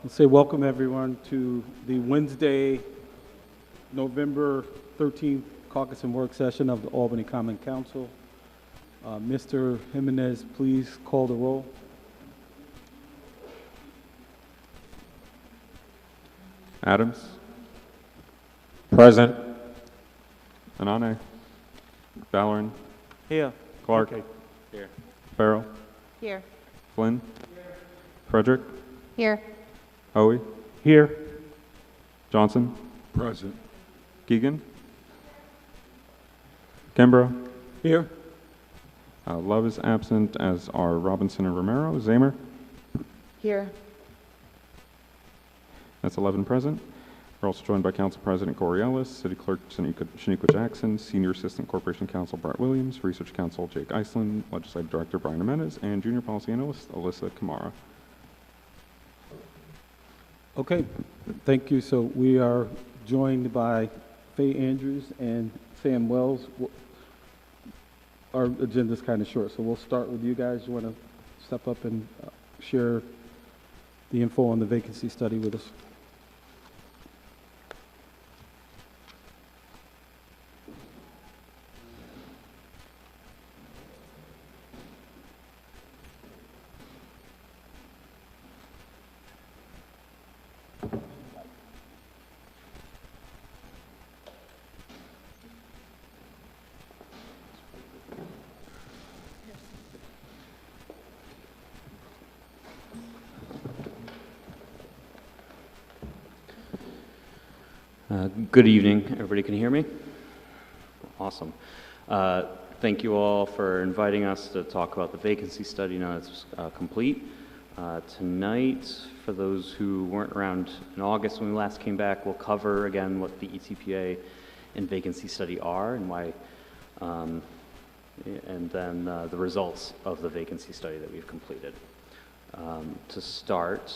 I'll say welcome everyone to the Wednesday, November 13th caucus and work session of the Albany Common Council. Mr. Jimenez, please call the roll. Adams. Present. Anane. Valloran. Here. Clark. Okay. Here. Farrell. Here. Flynn. Frederick. Here. Hoey. Here. Johnson. Present. Keegan. Kimbrough. Here. Love is absent, as are Robinson and Romero. Zamer. Here. That's 11 present. We're also joined by Council President Corey Ellis, City Clerk Shaniqua Jackson, Senior Assistant Corporation Counsel Brett Williams, Research Counsel Jake Iceland, Legislative Director Brian Jimenez, and Junior Policy Analyst Alyssa Kamara. Okay, thank you. So we are joined by Faye Andrews and Sam Wells. Our agenda's kind of short, so we'll start with you guys. You want to step up and share the info on the vacancy study with us? Good evening. Everybody can hear me? Awesome. Thank you all for inviting us to talk about the vacancy study now it's complete. Tonight, for those who weren't around in August when we last came back, we'll cover again what the ETPA and vacancy study are and why, and then the results of the vacancy study that we've completed. To start,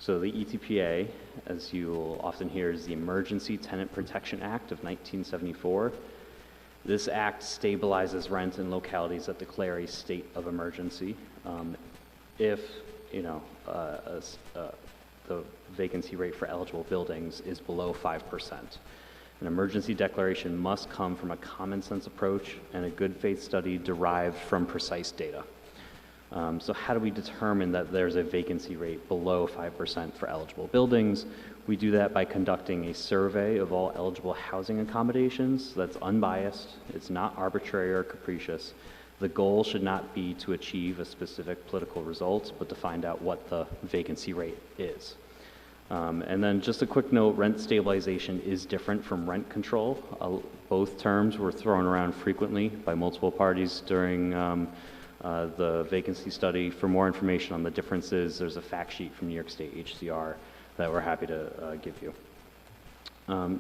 so the ETPA, as you'll often hear, is the Emergency Tenant Protection Act of 1974. This act stabilizes rent in localities that declare a state of emergency. If, the vacancy rate for eligible buildings is below 5%. An emergency declaration must come from a common sense approach and a good faith study derived from precise data. So how do we determine that there's a vacancy rate below 5% for eligible buildings? We do that by conducting a survey of all eligible housing accommodations that's unbiased, it's not arbitrary or capricious. The goal should not be to achieve a specific political result, but to find out what the vacancy rate is. And then just a quick note, rent stabilization is different from rent control. Both terms were thrown around frequently by multiple parties during the vacancy study. For more information on the differences, there's a fact sheet from New York State HCR that we're happy to give you.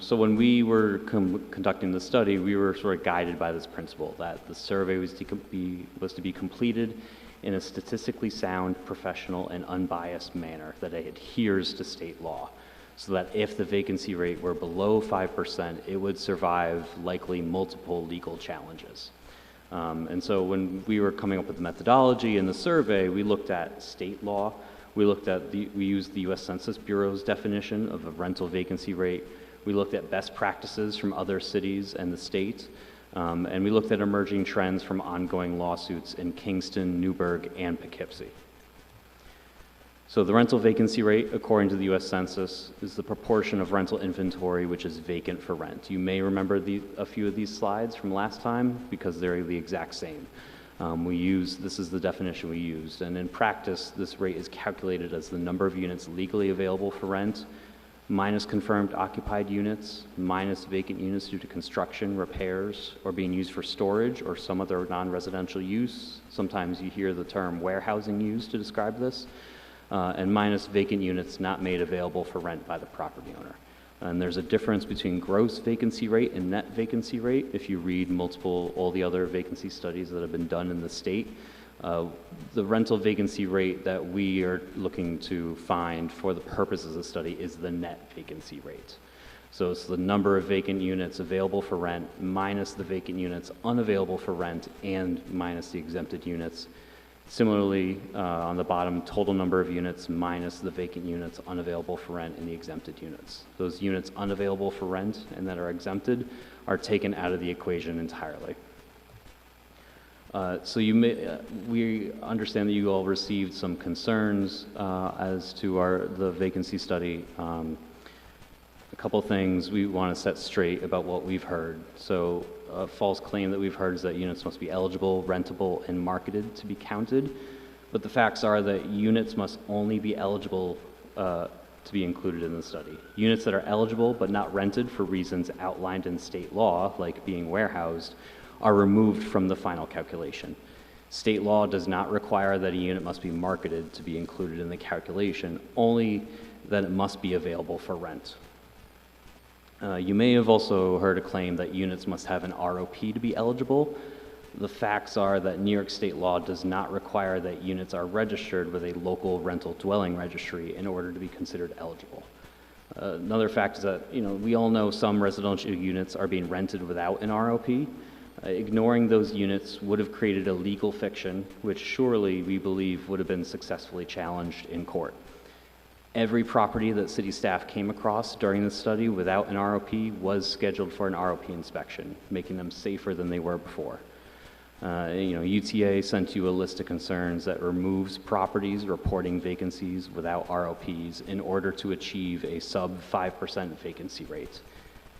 So when we were conducting the study, we were sort of guided by this principle that the survey was to be completed in a statistically sound, professional, and unbiased manner that adheres to state law, so that if the vacancy rate were below 5%, it would survive likely multiple legal challenges. And so when we were coming up with the methodology in the survey, we looked at state law. We used the U.S. Census Bureau's definition of a rental vacancy rate. We looked at best practices from other cities and the state. And we looked at emerging trends from ongoing lawsuits in Kingston, Newburgh, and Poughkeepsie. So the rental vacancy rate, according to the U.S. Census, is the proportion of rental inventory which is vacant for rent. You may remember a few of these slides from last time because they're the exact same. This is the definition we used, and in practice, this rate is calculated as the number of units legally available for rent, minus confirmed occupied units, minus vacant units due to construction, repairs, or being used for storage or some other non-residential use. Sometimes you hear the term warehousing used to describe this. And minus vacant units not made available for rent by the property owner. And there's a difference between gross vacancy rate and net vacancy rate. If you read all the other vacancy studies that have been done in the state, the rental vacancy rate that we are looking to find for the purposes of the study is the net vacancy rate. So it's the number of vacant units available for rent minus the vacant units unavailable for rent and minus the exempted units. Similarly, on the bottom, total number of units minus the vacant units unavailable for rent and the exempted units. Those units unavailable for rent and that are exempted are taken out of the equation entirely. So we understand that you all received some concerns as to the vacancy study. A couple things we want to set straight about what we've heard. So a false claim that we've heard is that units must be eligible, rentable, and marketed to be counted. But the facts are that units must only be eligible to be included in the study. Units that are eligible but not rented for reasons outlined in state law, like being warehoused, are removed from the final calculation. State law does not require that a unit must be marketed to be included in the calculation, only that it must be available for rent. You may have also heard a claim that units must have an ROP to be eligible. The facts are that New York state law does not require that units are registered with a local rental dwelling registry in order to be considered eligible. Another fact is that we all know some residential units are being rented without an ROP. Ignoring those units would have created a legal fiction, which surely we believe would have been successfully challenged in court. Every property that city staff came across during the study without an ROP was scheduled for an ROP inspection, making them safer than they were before. UTA sent you a list of concerns that removes properties reporting vacancies without ROPs in order to achieve a sub 5% vacancy rate.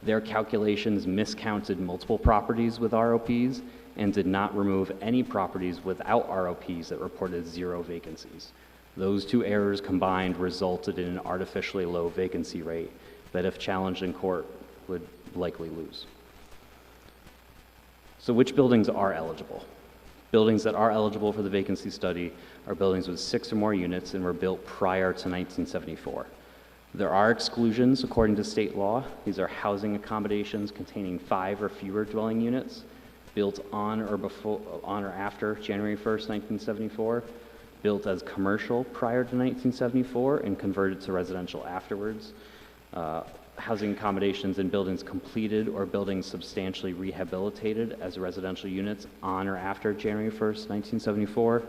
Their calculations miscounted multiple properties with ROPs and did not remove any properties without ROPs that reported 0 vacancies. Those two errors combined resulted in an artificially low vacancy rate that, if challenged in court, would likely lose. So which buildings are eligible? Buildings that are eligible for the vacancy study are buildings with 6 or more units and were built prior to 1974. There are exclusions according to state law. These are housing accommodations containing 5 or fewer dwelling units built on or after January 1st, 1974, built as commercial prior to 1974 and converted to residential afterwards. Housing accommodations in buildings completed or buildings substantially rehabilitated as residential units on or after January 1st, 1974.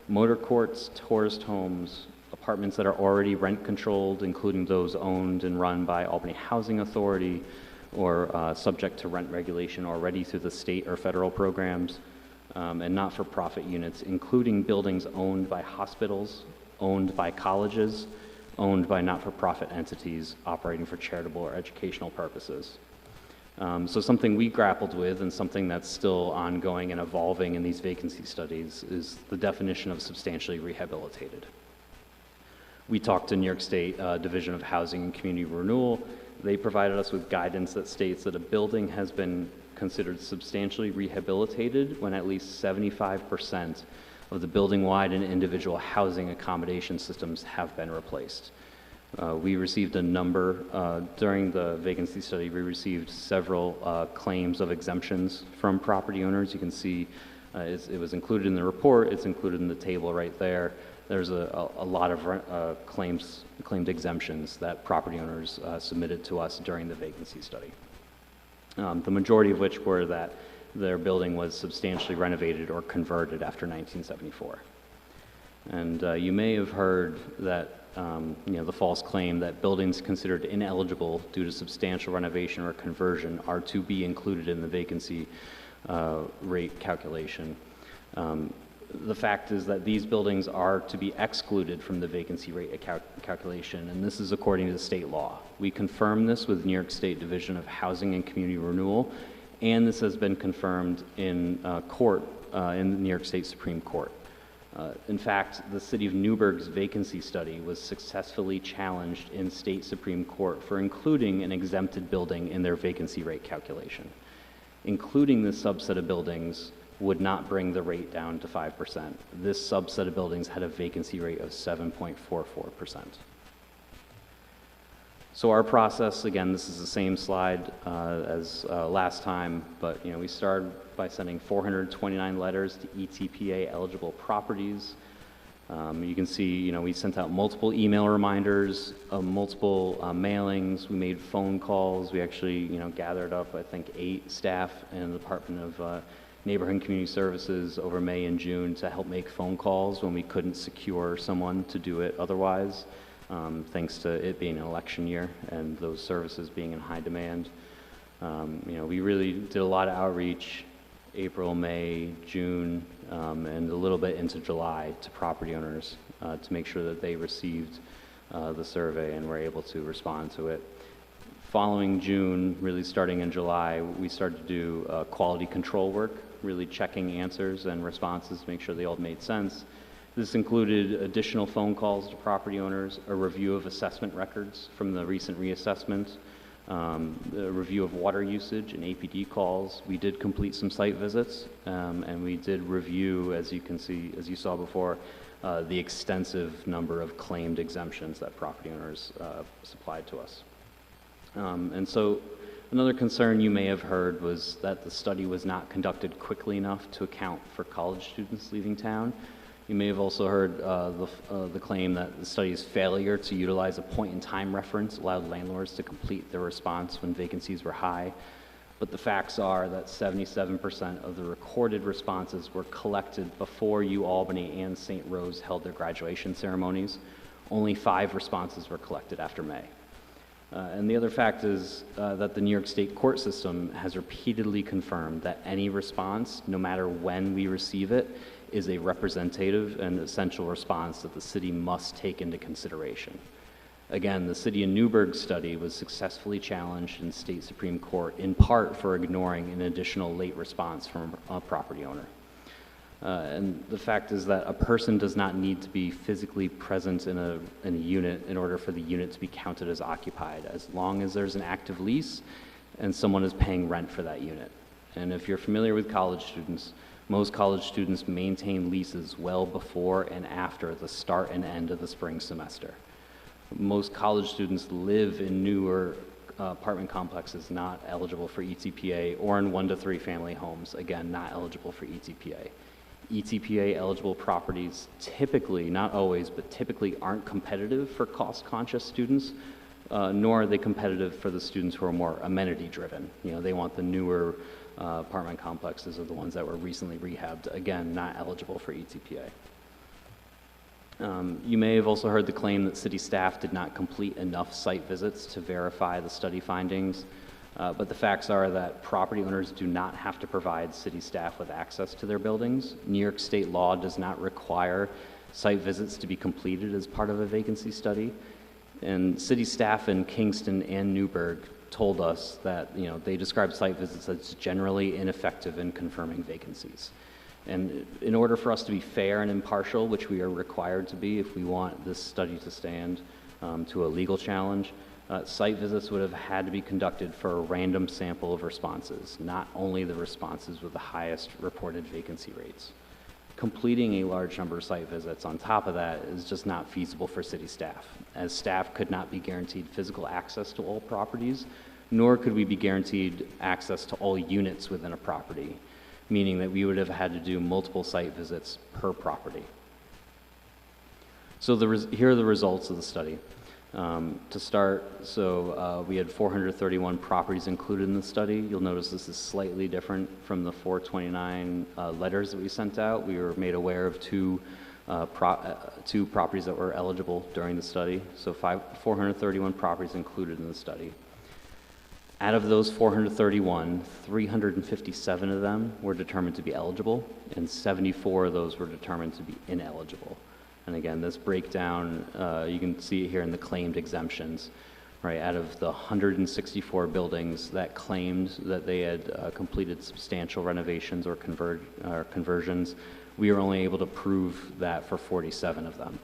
Motor courts, tourist homes, apartments that are already rent controlled, including those owned and run by Albany Housing Authority or subject to rent regulation already through the state or federal programs. And not-for-profit units, including buildings owned by hospitals, owned by colleges, owned by not-for-profit entities operating for charitable or educational purposes. So something we grappled with and something that's still ongoing and evolving in these vacancy studies is the definition of substantially rehabilitated. We talked to New York State Division of Housing and Community Renewal. They provided us with guidance that states that a building has been considered substantially rehabilitated when at least 75% of the building-wide and individual housing accommodation systems have been replaced. We received a number, during the vacancy study, we received several claims of exemptions from property owners. You can see it was included in the report, it's included in the table right there. There's a lot of claimed exemptions that property owners submitted to us during the vacancy study. The majority of which were that their building was substantially renovated or converted after 1974. And you may have heard that the false claim that buildings considered ineligible due to substantial renovation or conversion are to be included in the vacancy rate calculation. The fact is that these buildings are to be excluded from the vacancy rate calculation, and this is according to state law. We confirmed this with New York State Division of Housing and Community Renewal, and this has been confirmed in court in the New York State Supreme Court. In fact, the city of Newburgh's vacancy study was successfully challenged in state Supreme Court for including an exempted building in their vacancy rate calculation. Including this subset of buildings would not bring the rate down to 5%. This subset of buildings had a vacancy rate of 7.44%. So our process, again, this is the same slide as last time, but we started by sending 429 letters to ETPA eligible properties. You can see, we sent out multiple email reminders, multiple mailings. We made phone calls. We actually, gathered up, I think, 8 staff in the Department of neighborhood and community services over May and June to help make phone calls when we couldn't secure someone to do it otherwise, thanks to it being an election year and those services being in high demand. We really did a lot of outreach April, May, June, and a little bit into July to property owners to make sure that they received the survey and were able to respond to it. Following June, really starting in July, we started to do quality control work, really checking answers and responses to make sure they all made sense. This included additional phone calls to property owners, a review of assessment records from the recent reassessment, a review of water usage and APD calls. We did complete some site visits, and we did review, as you saw before, the extensive number of claimed exemptions that property owners supplied to us. And so another concern you may have heard was that the study was not conducted quickly enough to account for college students leaving town. You may have also heard the claim that the study's failure to utilize a point-in-time reference allowed landlords to complete their response when vacancies were high. But the facts are that 77% of the recorded responses were collected before Albany and St. Rose held their graduation ceremonies. Only 5 responses were collected after May. And the other fact is that the New York State court system has repeatedly confirmed that any response, no matter when we receive it, is a representative and essential response that the city must take into consideration. Again, the city of Newburgh study was successfully challenged in state Supreme Court, in part for ignoring an additional late response from a property owner. And the fact is that a person does not need to be physically present in a unit in order for the unit to be counted as occupied, as long as there's an active lease and someone is paying rent for that unit. And if you're familiar with college students, most college students maintain leases well before and after the start and end of the spring semester. Most college students live in newer apartment complexes not eligible for ETPA, or in 1 to 3 family homes, again, not eligible for ETPA. ETPA eligible properties typically, not always, but typically aren't competitive for cost-conscious students, nor are they competitive for the students who are more amenity-driven. They want the newer apartment complexes are the ones that were recently rehabbed, again, not eligible for ETPA. You may have also heard the claim that city staff did not complete enough site visits to verify the study findings, but the facts are that property owners do not have to provide city staff with access to their buildings. New York state law does not require site visits to be completed as part of a vacancy study, and city staff in Kingston and Newburgh told us that they describe site visits as generally ineffective in confirming vacancies. And in order for us to be fair and impartial, which we are required to be if we want this study to stand to a legal challenge, site visits would have had to be conducted for a random sample of responses, not only the responses with the highest reported vacancy rates. Completing a large number of site visits on top of that is just not feasible for city staff, as staff could not be guaranteed physical access to all properties, nor could we be guaranteed access to all units within a property, meaning that we would have had to do multiple site visits per property. So here are the results of the study. To start, we had 431 properties included in the study. You'll notice this is slightly different from the 429 letters that we sent out. We were made aware of two properties that were eligible during the study. So 431 properties included in the study. Out of those 431, 357 of them were determined to be eligible, and 74 of those were determined to be ineligible. And again, this breakdown, you can see it here in the claimed exemptions, right? Out of the 164 buildings that claimed that they had completed substantial renovations or conversions, we were only able to prove that for 47 of them.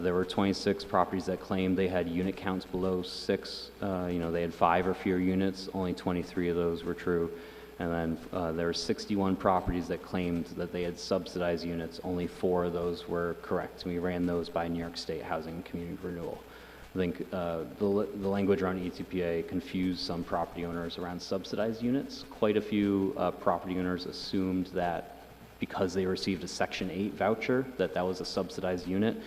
There were 26 properties that claimed they had unit counts below 6. They had 5 or fewer units. Only 23 of those were true. And then there were 61 properties that claimed that they had subsidized units. Only 4 of those were correct. We ran those by New York State Housing and Community Renewal. I think the language around ETPA confused some property owners around subsidized units. Quite a few property owners assumed that because they received a Section 8 voucher, that was a subsidized unit,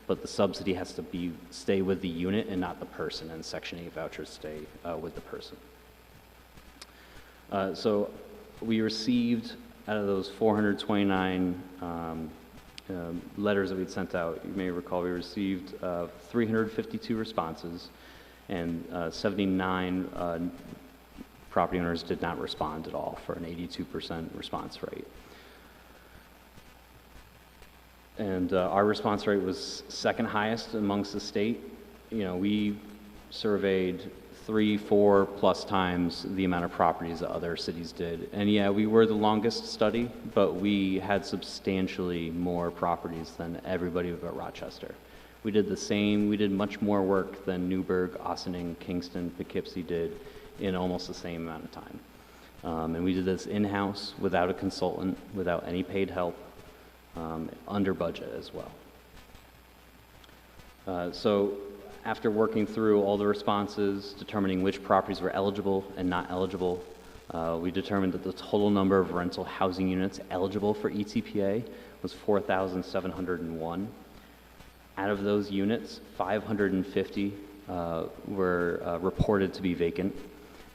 but the subsidy has to stay with the unit and not the person, and Section 8 vouchers stay with the person. So we received, out of those 429 letters that we'd sent out, you may recall we received 352 responses, and 79 property owners did not respond at all, for an 82% response rate. And our response rate was second highest amongst the state. You know, we surveyed 3, 4 plus times the amount of properties that other cities did. And yeah, we were the longest study, but we had substantially more properties than everybody but Rochester. We did the same, we did much more work than Newburgh, Ossining, Kingston, Poughkeepsie did in almost the same amount of time. And we did this in-house without a consultant, without any paid help, under budget as well. So after working through all the responses, determining which properties were eligible and not eligible, we determined that the total number of rental housing units eligible for ETPA was 4,701. Out of those units, 550 were reported to be vacant.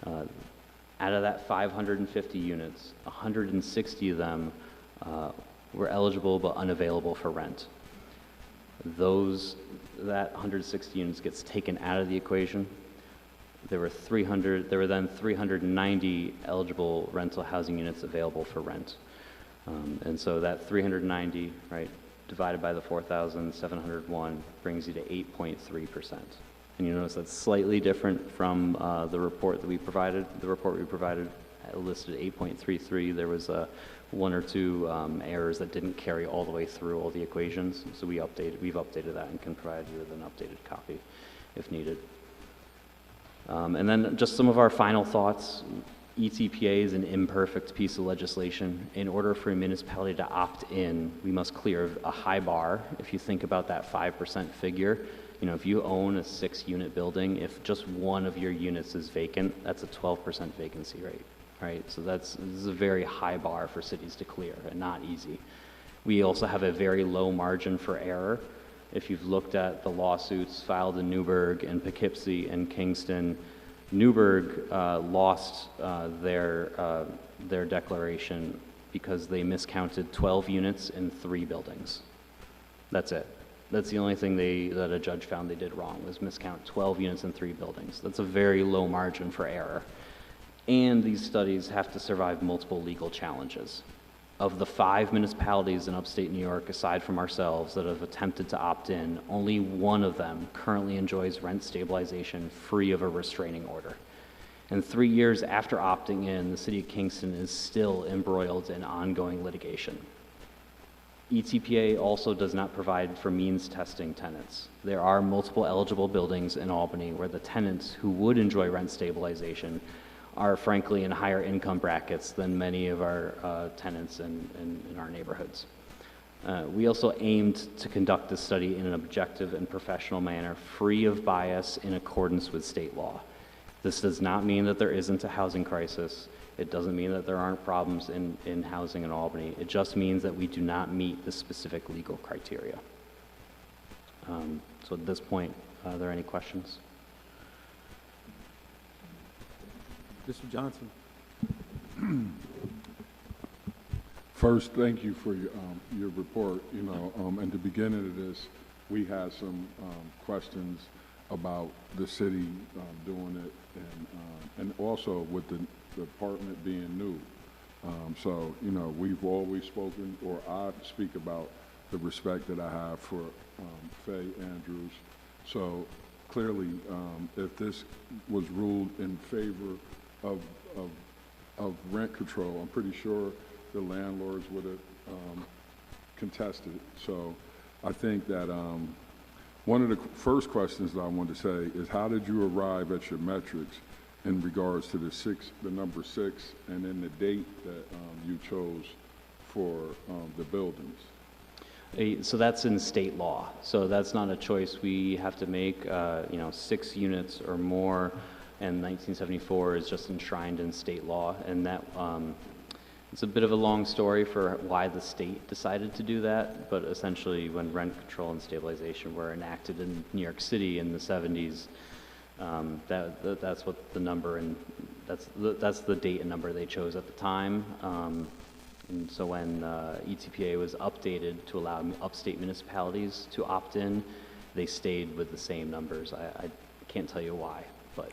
Out of that 550 units, 160 of them were eligible but unavailable for rent. That 160 units gets taken out of the equation. There were then 390 eligible rental housing units available for rent. And so that 390, right, divided by the 4,701 brings you to 8.3%. And you notice that's slightly different from the report that we provided. The report we provided listed 8.33. There was one or two errors that didn't carry all the way through all the equations. So we've updated that and can provide you with an updated copy if needed. And then just some of our final thoughts. ETPA is an imperfect piece of legislation. In order for a municipality to opt in, we must clear a high bar. If you think about that 5% figure, you know, if you own a 6-unit building, if just one of your units is vacant, that's a 12% vacancy rate, right? So this is a very high bar for cities to clear and not easy. We also have a very low margin for error. If you've looked at the lawsuits filed in Newburgh and Poughkeepsie and Kingston, Newburgh lost their declaration because they miscounted 12 units in 3 buildings. That's it. That's the only thing that a judge found they did wrong, was miscount 12 units in 3 buildings. That's a very low margin for error. And these studies have to survive multiple legal challenges. Of the 5 municipalities in upstate New York, aside from ourselves, that have attempted to opt in, only one of them currently enjoys rent stabilization free of a restraining order. And 3 years after opting in, the city of Kingston is still embroiled in ongoing litigation. ETPA also does not provide for means testing tenants. There are multiple eligible buildings in Albany where the tenants who would enjoy rent stabilization are frankly in higher income brackets than many of our tenants in our neighborhoods. We also aimed to conduct this study in an objective and professional manner, free of bias, in accordance with state law. This does not mean that there isn't a housing crisis. It doesn't mean that there aren't problems in housing in Albany. It just means that we do not meet the specific legal criteria. So at this point, are there any questions? Mr. Johnson. First, thank you for your report. You know, in the beginning of this, we had some questions about the city doing it, and also with the department being new. So, you know, we've always spoken, or I speak about the respect that I have for Faye Andrews. So clearly, if this was ruled in favor of rent control, I'm pretty sure the landlords would have contested it. So I think that one of the first questions that I wanted to say is, how did you arrive at your metrics in regards to the number 6, and then the date that you chose for the buildings? So that's in state law. So that's not a choice we have to make. You know, 6 units or more, and 1974 is just enshrined in state law, and that it's a bit of a long story for why the state decided to do that, but essentially when rent control and stabilization were enacted in New York City in the 70s, that's what the number in That's the date and number they chose at the time. And so when ETPA was updated to allow upstate municipalities to opt in, they stayed with the same numbers. I can't tell you why, but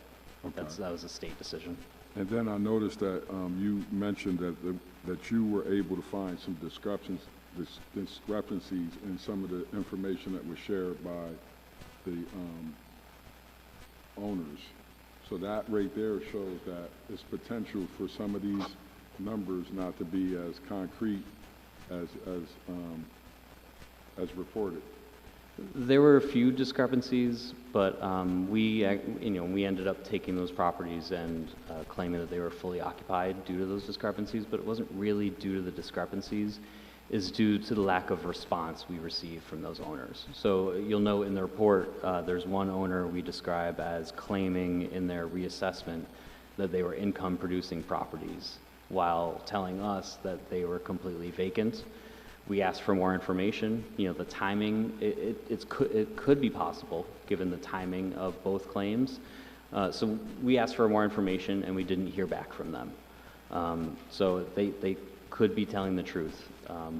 that was a state decision. And then I noticed that you mentioned that you were able to find some discrepancies in some of the information that was shared by the owners. So that right there shows that there's potential for some of these numbers not to be as concrete as reported. There were a few discrepancies, but we ended up taking those properties and claiming that they were fully occupied due to those discrepancies, but it wasn't really due to the discrepancies. Is due to the lack of response we received from those owners. So you'll note in the report, there's one owner we describe as claiming in their reassessment that they were income producing properties while telling us that they were completely vacant. We asked for more information. You know, the timing, it could be possible given the timing of both claims. So we asked for more information and we didn't hear back from them. So they could be telling the truth.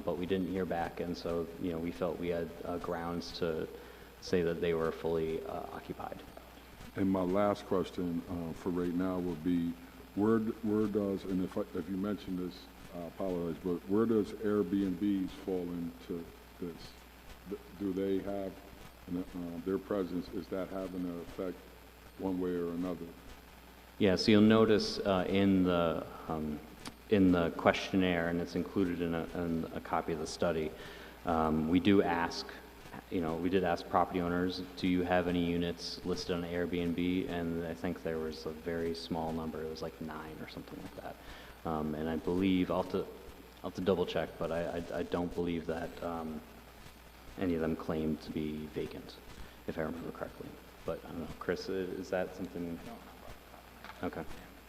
But we didn't hear back, and so we felt we had grounds to say that they were fully occupied. And my last question for right now would be, where does, and if you mentioned this, I apologize, but where does Airbnbs fall into this? Do they have their presence? Is that having an effect one way or another? Yeah. So you'll notice in the questionnaire, and it's included in a copy of the study, we did ask property owners, do you have any units listed on Airbnb? And I think there was a very small number. It was like 9 or something like that. And I believe, I'll have to double check, but I don't believe that any of them claimed to be vacant, if I remember correctly. But I don't know, Chris, is that something? Okay.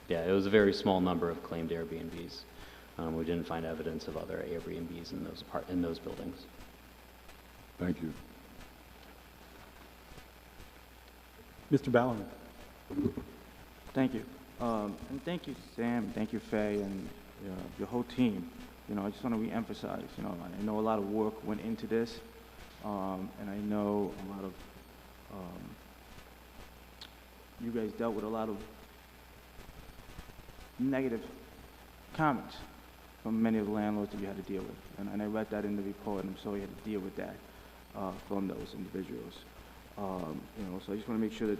Yeah, it was a very small number of claimed Airbnbs. We didn't find evidence of other Airbnbs in those buildings. Thank you. Mr. Ballerin. Thank you. And thank you, Sam, thank you, Faye, and your whole team. I just want to re-emphasize, I know a lot of work went into this, and I know a lot of, you guys dealt with a lot of negative comments from many of the landlords that you had to deal with. And I read that in the report, and I'm sorry you had to deal with that from those individuals. So I just want to make sure that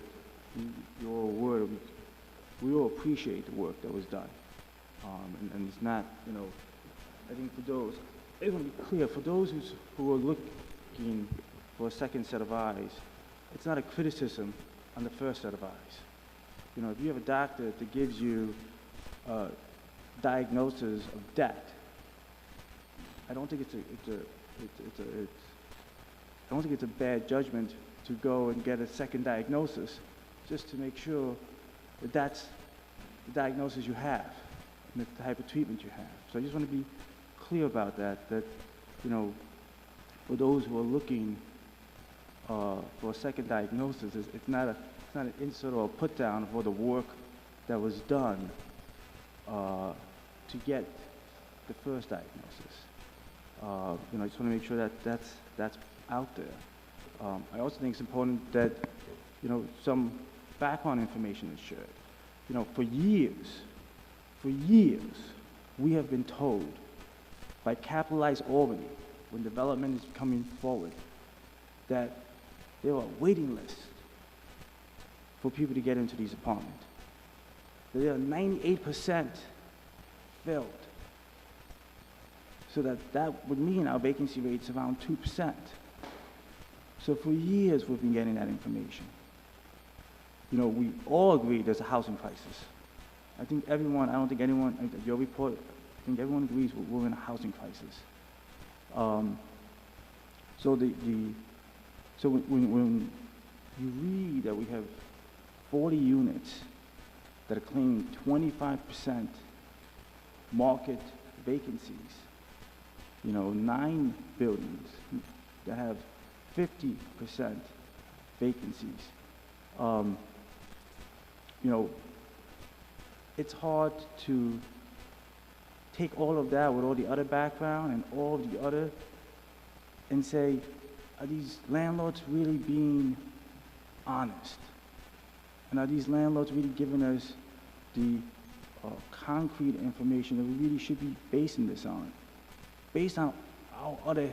you're all aware that we all appreciate the work that was done. And it's not, I think for those, I just want to be clear, for those who are looking for a second set of eyes, it's not a criticism on the first set of eyes. If you have a doctor that gives you diagnosis of debt, I don't think it's a bad judgment to go and get a second diagnosis just to make sure that that's the diagnosis you have and the type of treatment you have. So I just want to be clear about that for those who are looking for a second diagnosis, it's not an insult or a put down for the work that was done to get the first diagnosis. I just want to make sure that that's out there. I also think it's important that some background information is shared. For years, we have been told by Capitalized Albany, when development is coming forward, that there are waiting lists for people to get into these apartments. They are 98% filled. So that would mean our vacancy rate's around 2%. So for years we've been getting that information. We all agree there's a housing crisis. I think everyone, your report, I think everyone agrees we're in a housing crisis. So when you read that we have 40 units that are claiming 25% market vacancies, 9 buildings that have 50% vacancies, it's hard to take all of that with all the other background and all of the other and say, are these landlords really being honest? And are these landlords really giving us the concrete information that we really should be basing this on? Based on our other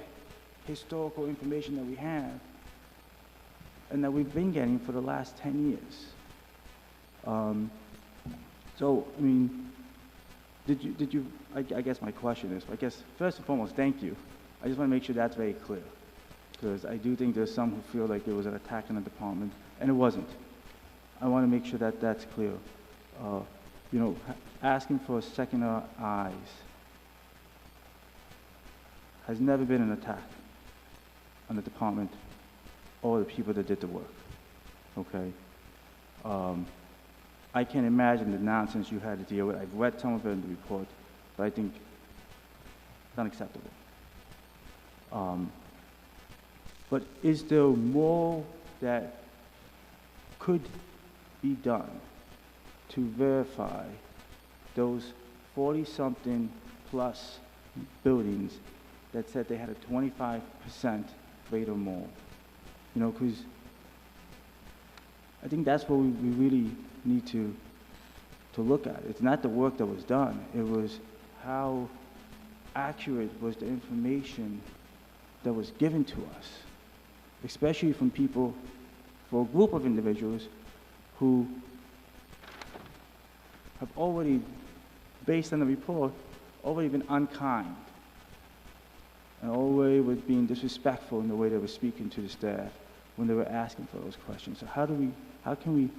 historical information that we have and that we've been getting for the last 10 years. So, I mean, I guess my question is, I guess, first and foremost, thank you. I just want to make sure that's very clear, because I do think there's some who feel like there was an attack on the department, and it wasn't. I want to make sure that that's clear. You know, asking for a second eyes has never been an attack on the department or the people that did the work, okay? I can't imagine the nonsense you had to deal with. I've read some of it in the report, but I think it's unacceptable. But is there more that could be done to verify those 40-something plus buildings that said they had a 25% rate or more? You know, because I think that's what we really need to look at. It's not the work that was done. It was how accurate was the information that was given to us, especially from people, for a group of individuals who have already, based on the report, already been unkind and already were being disrespectful in the way they were speaking to the staff when they were asking for those questions. So how can we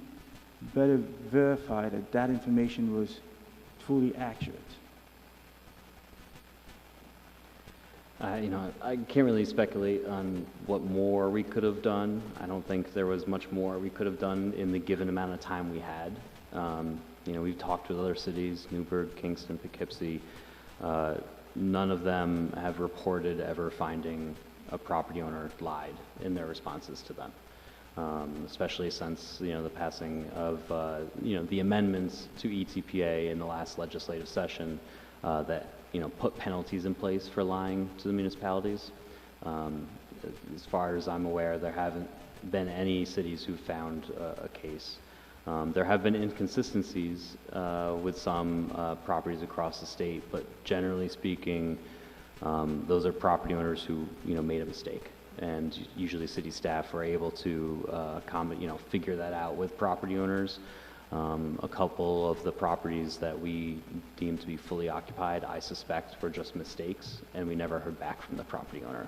better verify that that information was fully accurate? You know, I can't really speculate on what more we could have done. I don't think there was much more we could have done in the given amount of time we had. You know, we've talked with other cities, Newburgh, Kingston, Poughkeepsie. None of them have reported ever finding a property owner lied in their responses to them. Especially since, you know, the passing of, you know, the amendments to ETPA in the last legislative session that, you know, put penalties in place for lying to the municipalities. As far as I'm aware, there haven't been any cities who found a case. There have been inconsistencies with some properties across the state, but generally speaking, those are property owners who, you know, made a mistake. And usually city staff are able to you know, figure that out with property owners. A couple of the properties that we deemed to be fully occupied, I suspect, were just mistakes, and we never heard back from the property owner.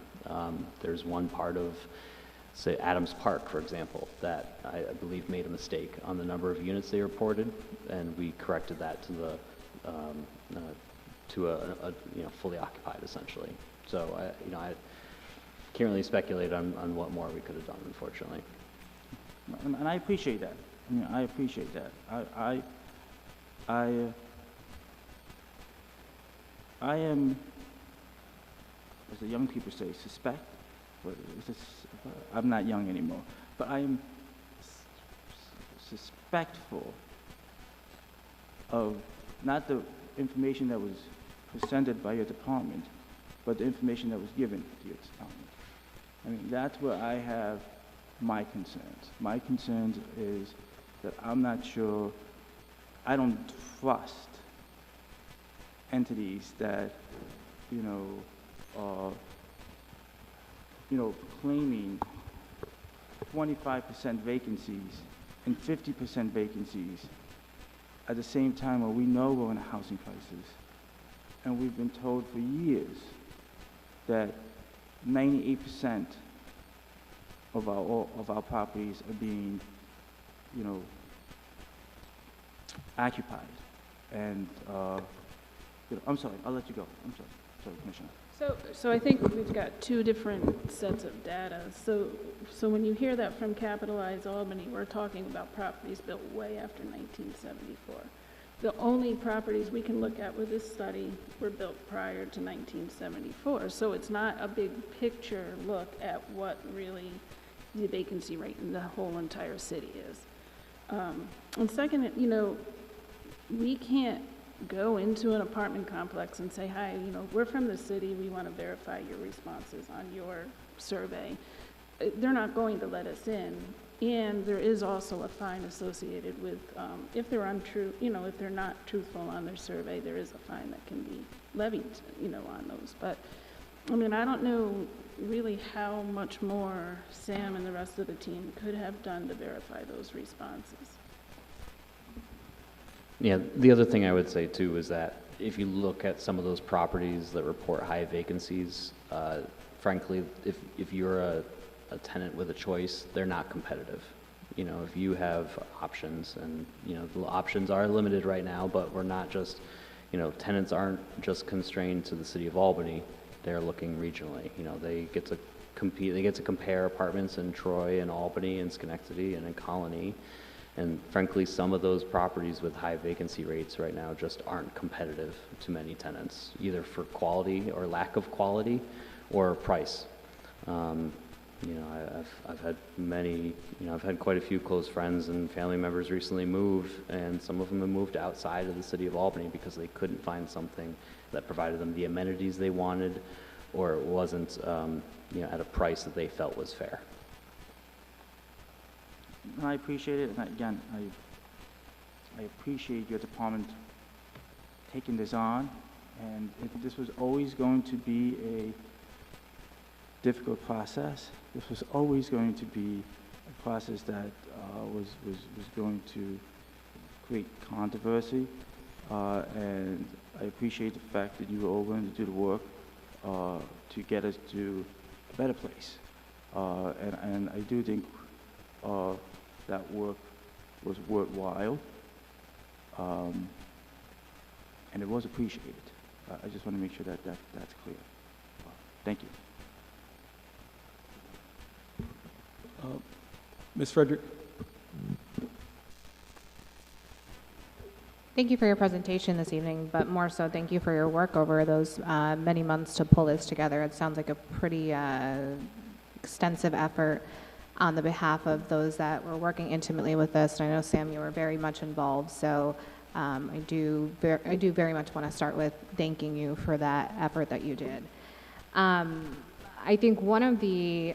There's one part of, say, Adams Park, for example, that I believe made a mistake on the number of units they reported, and we corrected that to the a you know, fully occupied, essentially. So you know, I can't really speculate on what more we could have done, unfortunately. And I appreciate that. I mean, I appreciate that. I am, as the young people say, suspect. I'm not young anymore, but I am suspectful of not the information that was presented by your department, but the information that was given to your department. I mean, that's where I have my concerns. My concerns is that I'm not sure, I don't trust entities that, you know, claiming 25% vacancies and 50% vacancies at the same time where we know we're in a housing crisis. And we've been told for years that 98% of our properties are being, you know, occupied. And, you know, I'm sorry, I'll let you go. I'm sorry, Commissioner. So I think we've got two different sets of data. So when you hear that from Capitalized Albany, we're talking about properties built way after 1974. The only properties we can look at with this study were built prior to 1974. So it's not a big picture look at what really the vacancy rate in the whole entire city is. And second, you know, we can't go into an apartment complex and say, hi, we're from the city, we want to verify your responses on your survey. They're not going to let us in. And there is also a fine associated with, if they're untrue, if they're not truthful on their survey, there is a fine that can be levied, on those. But, I mean, I don't know really how much more Sam and the rest of the team could have done to verify those responses. Yeah, the other thing I would say too is that if you look at some of those properties that report high vacancies, frankly, if you're a tenant with a choice, they're not competitive. If you have options, and the options are limited right now, but we're not just, tenants aren't just constrained to the city of Albany. They're looking regionally. They get to compete. They get to compare apartments in Troy and Albany and Schenectady and in Colony. And frankly, some of those properties with high vacancy rates right now just aren't competitive to many tenants, either for quality or lack of quality or price. I've had many, I've had quite a few close friends and family members recently move, and some of them have moved outside of the city of Albany because they couldn't find something that provided them the amenities they wanted, or it wasn't, at a price that they felt was fair. I appreciate it, and again, I appreciate your department taking this on, and this was always going to be a difficult process. This was always going to be a process that was going to create controversy, and I appreciate the fact that you were all willing to do the work to get us to a better place, and I do think that work was worthwhile, and it was appreciated. I just want to make sure that that's clear. Thank you. Ms. Frederick? Thank you for your presentation this evening, but more so, thank you for your work over those many months to pull this together. It sounds like a pretty extensive effort on the behalf of those that were working intimately with this. And I know, Sam, you were very much involved, so I do very much want to start with thanking you for that effort that you did. I think one of the,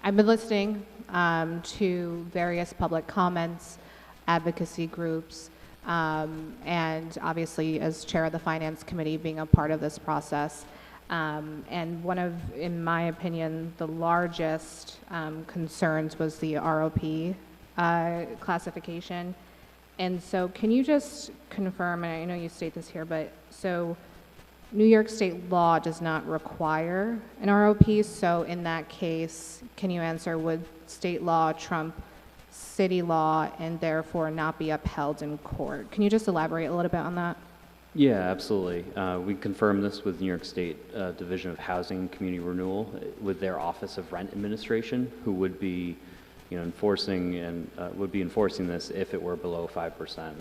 I've been listening to various public comments, advocacy groups, and obviously as chair of the Finance Committee, being a part of this process. And one of, in my opinion, the largest concerns was the ROP classification. And so can you just confirm, and I know you state this here, but so New York state law does not require an ROP, so in that case, can you answer, would state law trump city law and therefore not be upheld in court? Can you just elaborate a little bit on that? Yeah, absolutely. We confirmed this with New York State Division of Housing and Community Renewal with their Office of Rent Administration, who would be, enforcing this if it were below 5%.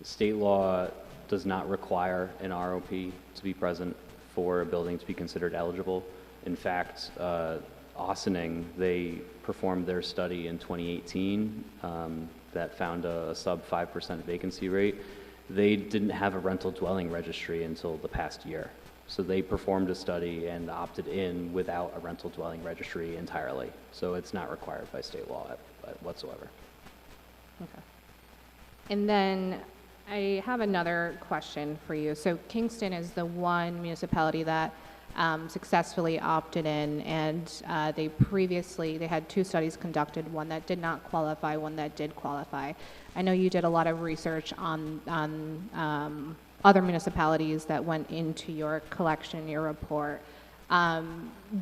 State law does not require an ROP to be present for a building to be considered eligible. In fact, Austining, they performed their study in 2018 that found a sub 5% vacancy rate. They didn't have a rental dwelling registry until the past year. So they performed a study and opted in without a rental dwelling registry entirely. So it's not required by state law whatsoever. Okay. And then I have another question for you. So Kingston is the one municipality that successfully opted in, and they had two studies conducted, one that did not qualify, one that did qualify. I know you did a lot of research on other municipalities that went into your collection, your report.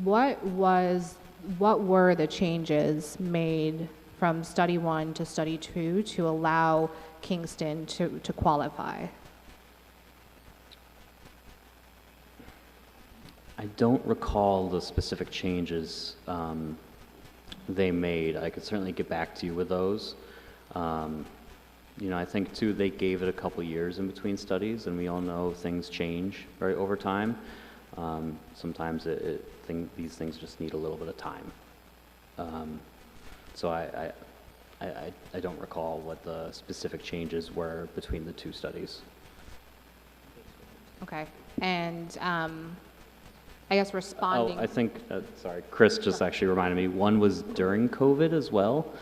What were the changes made from study 1 to study 2 to allow Kingston to qualify? I don't recall the specific changes they made. I could certainly get back to you with those. I think too they gave it a couple years in between studies, and we all know things change over time. Sometimes these things just need a little bit of time. So I don't recall what the specific changes were between the two studies. Okay. And I guess responding. Oh, I think, sorry, Chris just actually reminded me, one was during COVID as well.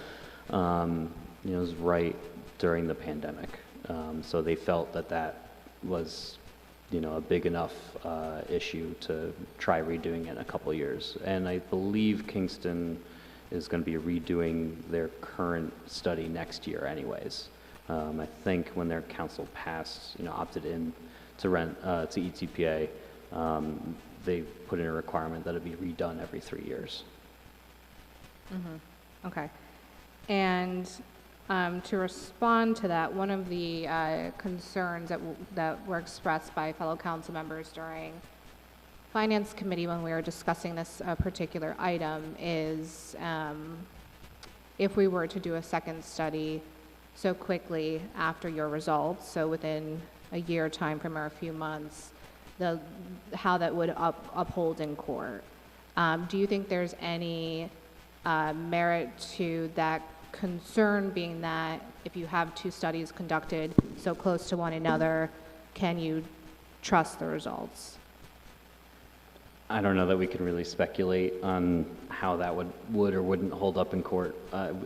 It was right during the pandemic. So they felt that that was, a big enough issue to try redoing it in a couple of years. And I believe Kingston is going to be redoing their current study next year anyways. I think when their council passed, opted in to rent, to ETPA, they put in a requirement that it be redone every 3 years. Mm-hmm. Okay. And to respond to that, one of the concerns that were expressed by fellow council members during Finance Committee when we were discussing this particular item is if we were to do a second study so quickly after your results, so within a year time frame or a few months, how that would uphold in court. Do you think there's any merit to that concern, being that if you have two studies conducted so close to one another, can you trust the results? I don't know that we can really speculate on how that would or wouldn't hold up in court.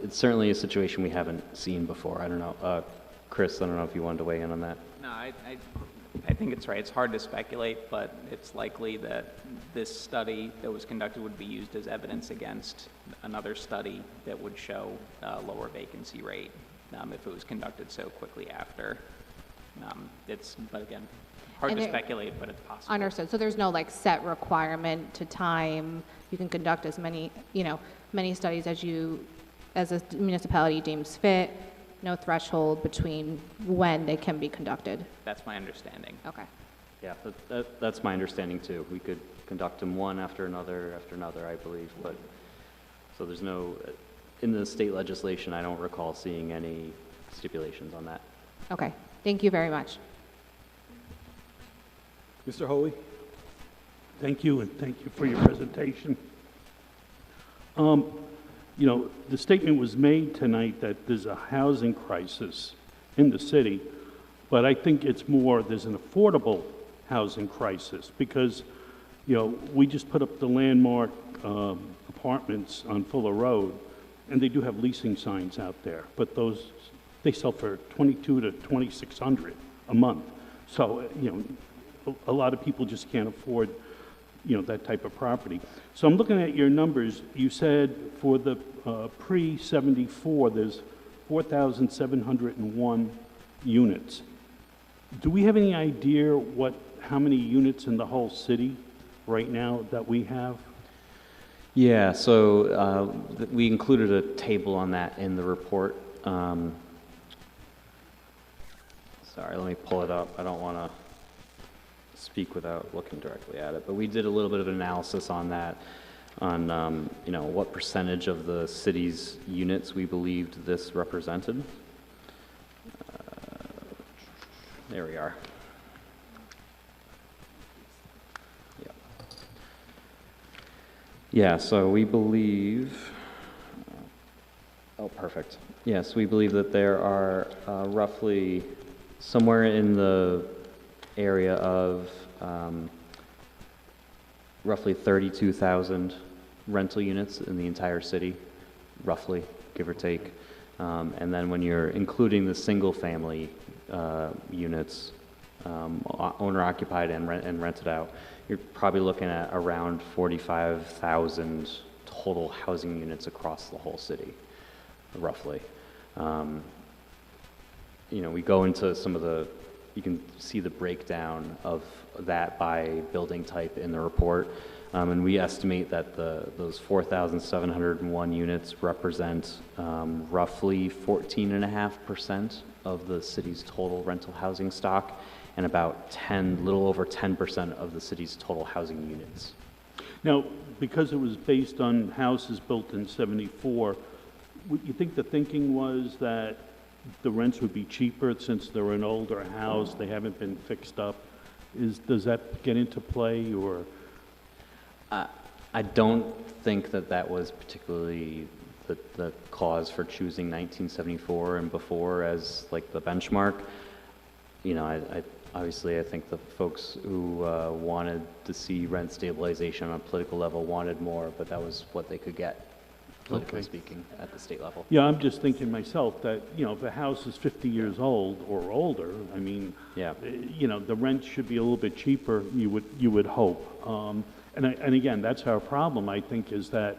It's certainly a situation we haven't seen before. I don't know. Chris, I don't know if you wanted to weigh in on that. No, I think it's right. It's hard to speculate, but it's likely that this study that was conducted would be used as evidence against another study that would show a lower vacancy rate if it was conducted so quickly after. But again, hard to speculate, but it's possible. Understood. So there's no set requirement to time. You can conduct as many, many studies as a municipality deems fit. No threshold between when they can be conducted. That's my understanding. Okay. Yeah, that's my understanding too. We could conduct them one after another, I believe. But so there's no, in the state legislation, I don't recall seeing any stipulations on that. Okay. Thank you very much. Mr. Hoey? Thank you, and thank you for your presentation. The statement was made tonight that there's a housing crisis in the city, but I think it's more there's an affordable housing crisis because, we just put up the landmark apartments on Fuller Road, and they do have leasing signs out there, but they sell for $2,200 to $2,600 a month. So, a lot of people just can't afford that type of property. So I'm looking at your numbers. You said for the pre-74, there's 4,701 units. Do we have any idea how many units in the whole city right now that we have? Yeah, so we included a table on that in the report. Sorry, let me pull it up. I don't want to speak without looking directly at it, but we did a little bit of an analysis on that, on what percentage of the city's units we believed this represented. There we are. Yeah, so we believe, perfect. Yes, we believe that there are roughly somewhere in the area of roughly 32,000 rental units in the entire city, roughly, give or take. And then when you're including the single-family units, owner-occupied and rented out, you're probably looking at around 45,000 total housing units across the whole city, roughly. We go into some of the, you can see the breakdown of that by building type in the report. And we estimate that those 4,701 units represent roughly 14.5% of the city's total rental housing stock, and about little over 10% of the city's total housing units. Now, because it was based on houses built in 74, you think the thinking was that the rents would be cheaper since they're an older house, they haven't been fixed up? Does that get into play, or? I don't think that was particularly the cause for choosing 1974 and before as like the benchmark. You know, I obviously I think the folks who wanted to see rent stabilization on a political level wanted more, but that was what they could get, politically Okay. speaking, at the state level. Yeah, I'm just thinking myself that, you know, if a house is 50 years old or older, I mean, Yeah. you know, the rent should be a little bit cheaper, you would hope. And again, that's our problem, I think, is that,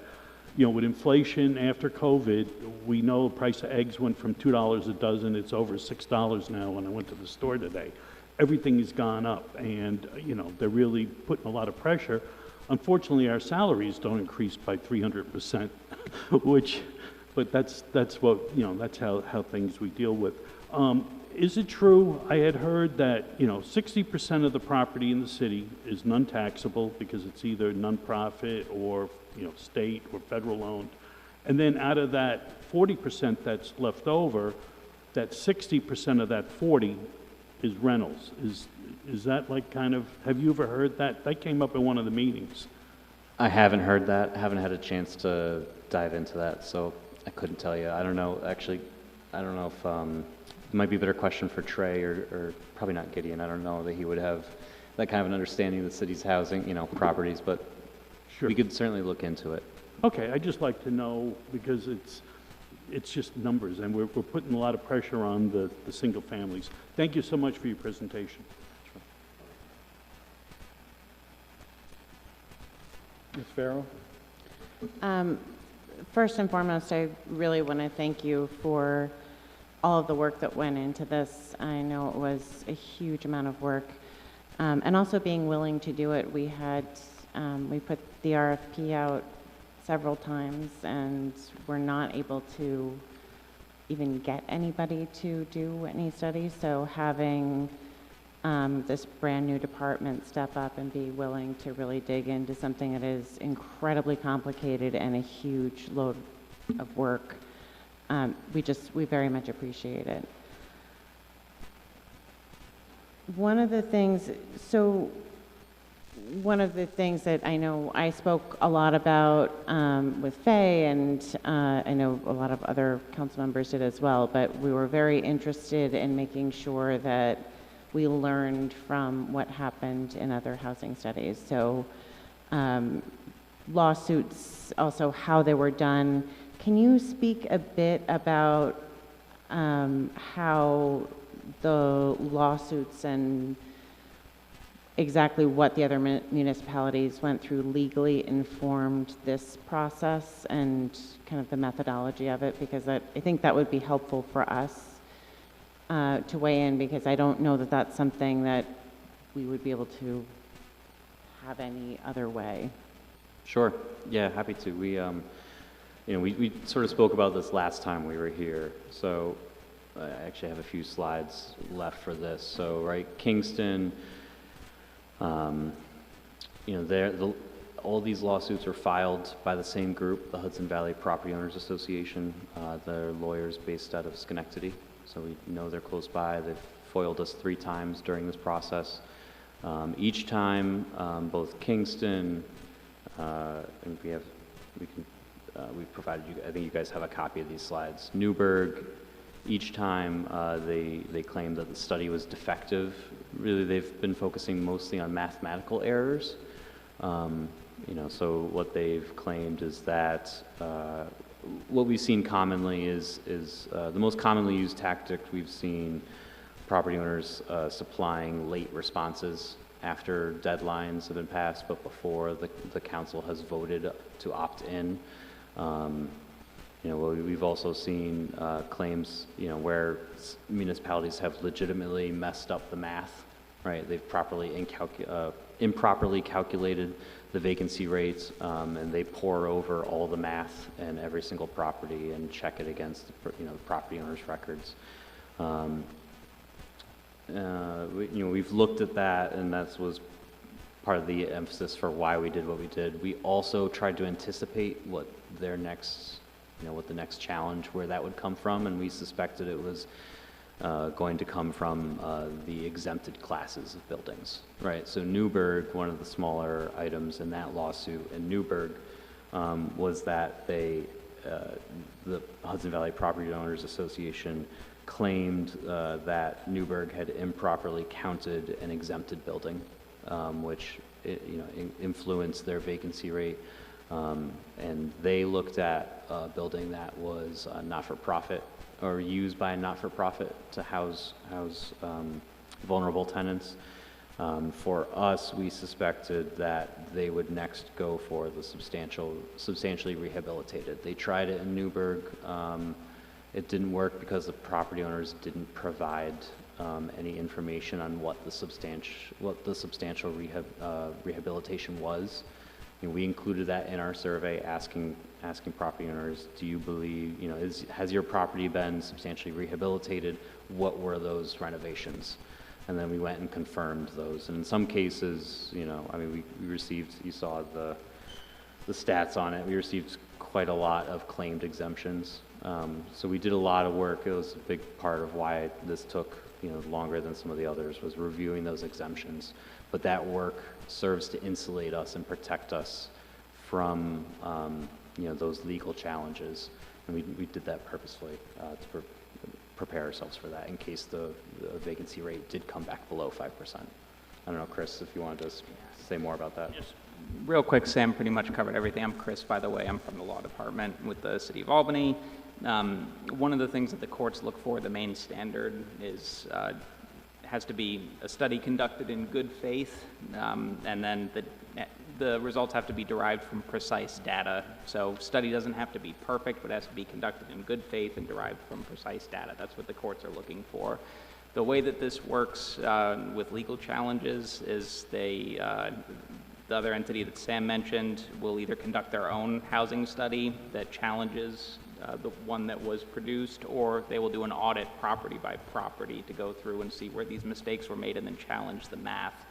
you know, with inflation after COVID, we know the price of eggs went from $2 a dozen, it's over $6 now when I went to the store today. Everything has gone up, and, you know, they're really putting a lot of pressure. Unfortunately, our salaries don't increase by 300%, but that's what, you know, that's how things we deal with. Is it true, I had heard that, you know, 60% of the property in the city is non-taxable because it's either nonprofit or, you know, state or federal owned. And then out of that 40% that's left over, that 60% of that 40 is rentals. Is that like kind of, have you ever heard that? That came up in one of the meetings. I haven't heard that. I haven't had a chance to dive into that, so I couldn't tell you. I don't know, actually, I don't know if, it might be a better question for Trey or probably not Gideon. I don't know that he would have that kind of an understanding of the city's housing, you know, properties, but Sure. we could certainly look into it. Okay, I'd just like to know because it's just numbers and we're putting a lot of pressure on the single families. Thank you so much for your presentation. Ms. Farrell? First and foremost, I really want to thank you for all of the work that went into this. I know it was a huge amount of work. And also being willing to do it. We put the RFP out several times and we're not able to even get anybody to do any studies. So having this brand new department step up and be willing to really dig into something that is incredibly complicated and a huge load of work, we very much appreciate it. One of the things that I know I spoke a lot about with Faye, and I know a lot of other council members did as well, but we were very interested in making sure that we learned from what happened in other housing studies. So lawsuits, also how they were done. Can you speak a bit about how the lawsuits and exactly what the other municipalities went through legally informed this process and kind of the methodology of it? Because I think that would be helpful for us to weigh in, because I don't know that that's something that we would be able to have any other way. Sure. Yeah, happy to. We, you know, we sort of spoke about this last time we were here. So I actually have a few slides left for this. So, right, Kingston, you know, all these lawsuits are filed by the same group, the Hudson Valley Property Owners Association. They're lawyers based out of Schenectady. So we know they're close by. They've foiled us 3 times during this process. Each time, both Kingston, and we've provided you, I think you guys have a copy of these slides. Newburgh, each time they claim that the study was defective. Really, they've been focusing mostly on mathematical errors. You know, so what they've claimed is that what we've seen commonly is the most commonly used tactic we've seen property owners supplying late responses after deadlines have been passed, but before the council has voted to opt in. You know, we've also seen claims, you know, where municipalities have legitimately messed up the math, right? They've improperly calculated the vacancy rates, and they pour over all the math in every single property and check it against the property owner's records. You know, we've looked at that, and that was part of the emphasis for why we did what we did. We also tried to anticipate what their next, you know, what the next challenge, where that would come from, and we suspected it was going to come from the exempted classes of buildings, right? So Newburgh, one of the smaller items in that lawsuit in Newburgh, was that they the Hudson Valley Property Owners Association claimed that Newburgh had improperly counted an exempted building, which influenced their vacancy rate. And they looked at a building that was not-for-profit or used by a not-for-profit to house vulnerable tenants. For us, we suspected that they would next go for the substantially rehabilitated. They tried it in Newburgh. It didn't work because the property owners didn't provide any information on what the substantial rehabilitation was. We included that in our survey, asking property owners, do you believe, has your property been substantially rehabilitated? What were those renovations? And then we went and confirmed those. And in some cases, we received, you saw the stats on it, we received quite a lot of claimed exemptions. So we did a lot of work. It was a big part of why this took longer than some of the others, was reviewing those exemptions. But that work serves to insulate us and protect us from those legal challenges. And we did that purposefully to prepare ourselves for that in case the vacancy rate did come back below 5%. I don't know, Chris, if you wanted to say more about that. Yes. Real quick, Sam pretty much covered everything. I'm Chris, by the way. I'm from the law department with the City of Albany. One of the things that the courts look for, the main standard, is has to be a study conducted in good faith, and then the results have to be derived from precise data. So study doesn't have to be perfect, but it has to be conducted in good faith and derived from precise data. That's what the courts are looking for. The way that this works with legal challenges is the other entity that Sam mentioned will either conduct their own housing study that challenges the one that was produced, or they will do an audit property by property to go through and see where these mistakes were made and then challenge the math.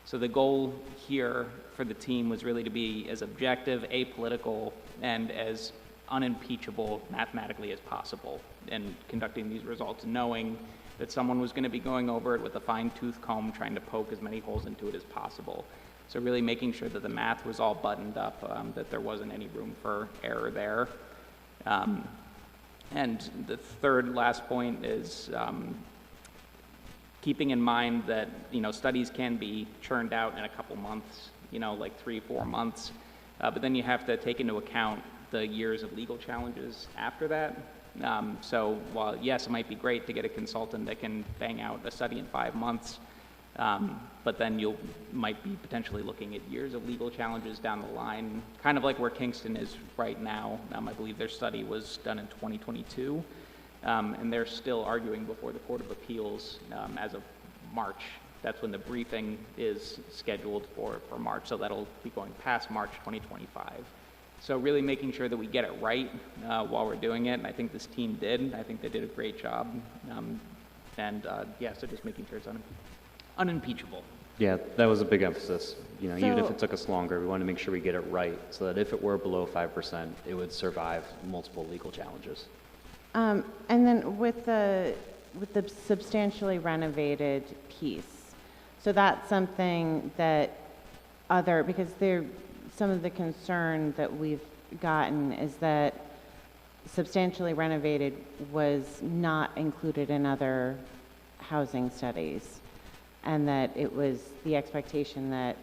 So the goal here for the team was really to be as objective, apolitical, and as unimpeachable mathematically as possible in conducting these results, knowing that someone was going to be going over it with a fine-tooth comb, trying to poke as many holes into it as possible. So really making sure that the math was all buttoned up, that there wasn't any room for error there. And the third last point is keeping in mind that, studies can be churned out in a couple months, like 3-4 months, but then you have to take into account the years of legal challenges after that. So while, yes, it might be great to get a consultant that can bang out a study in 5 months, but then you might be potentially looking at years of legal challenges down the line, kind of like where Kingston is right now. I believe their study was done in 2022, and they're still arguing before the Court of Appeals as of March. That's when the briefing is scheduled for March, so that'll be going past March 2025. So really making sure that we get it right while we're doing it, and I think this team did. I think they did a great job. So just making sure it's unimpeachable. Yeah, that was a big emphasis. Even if it took us longer, we wanted to make sure we get it right so that if it were below 5%, it would survive multiple legal challenges. And then with the substantially renovated piece, so that's something that because some of the concern that we've gotten is that substantially renovated was not included in other housing studies, and that it was the expectation that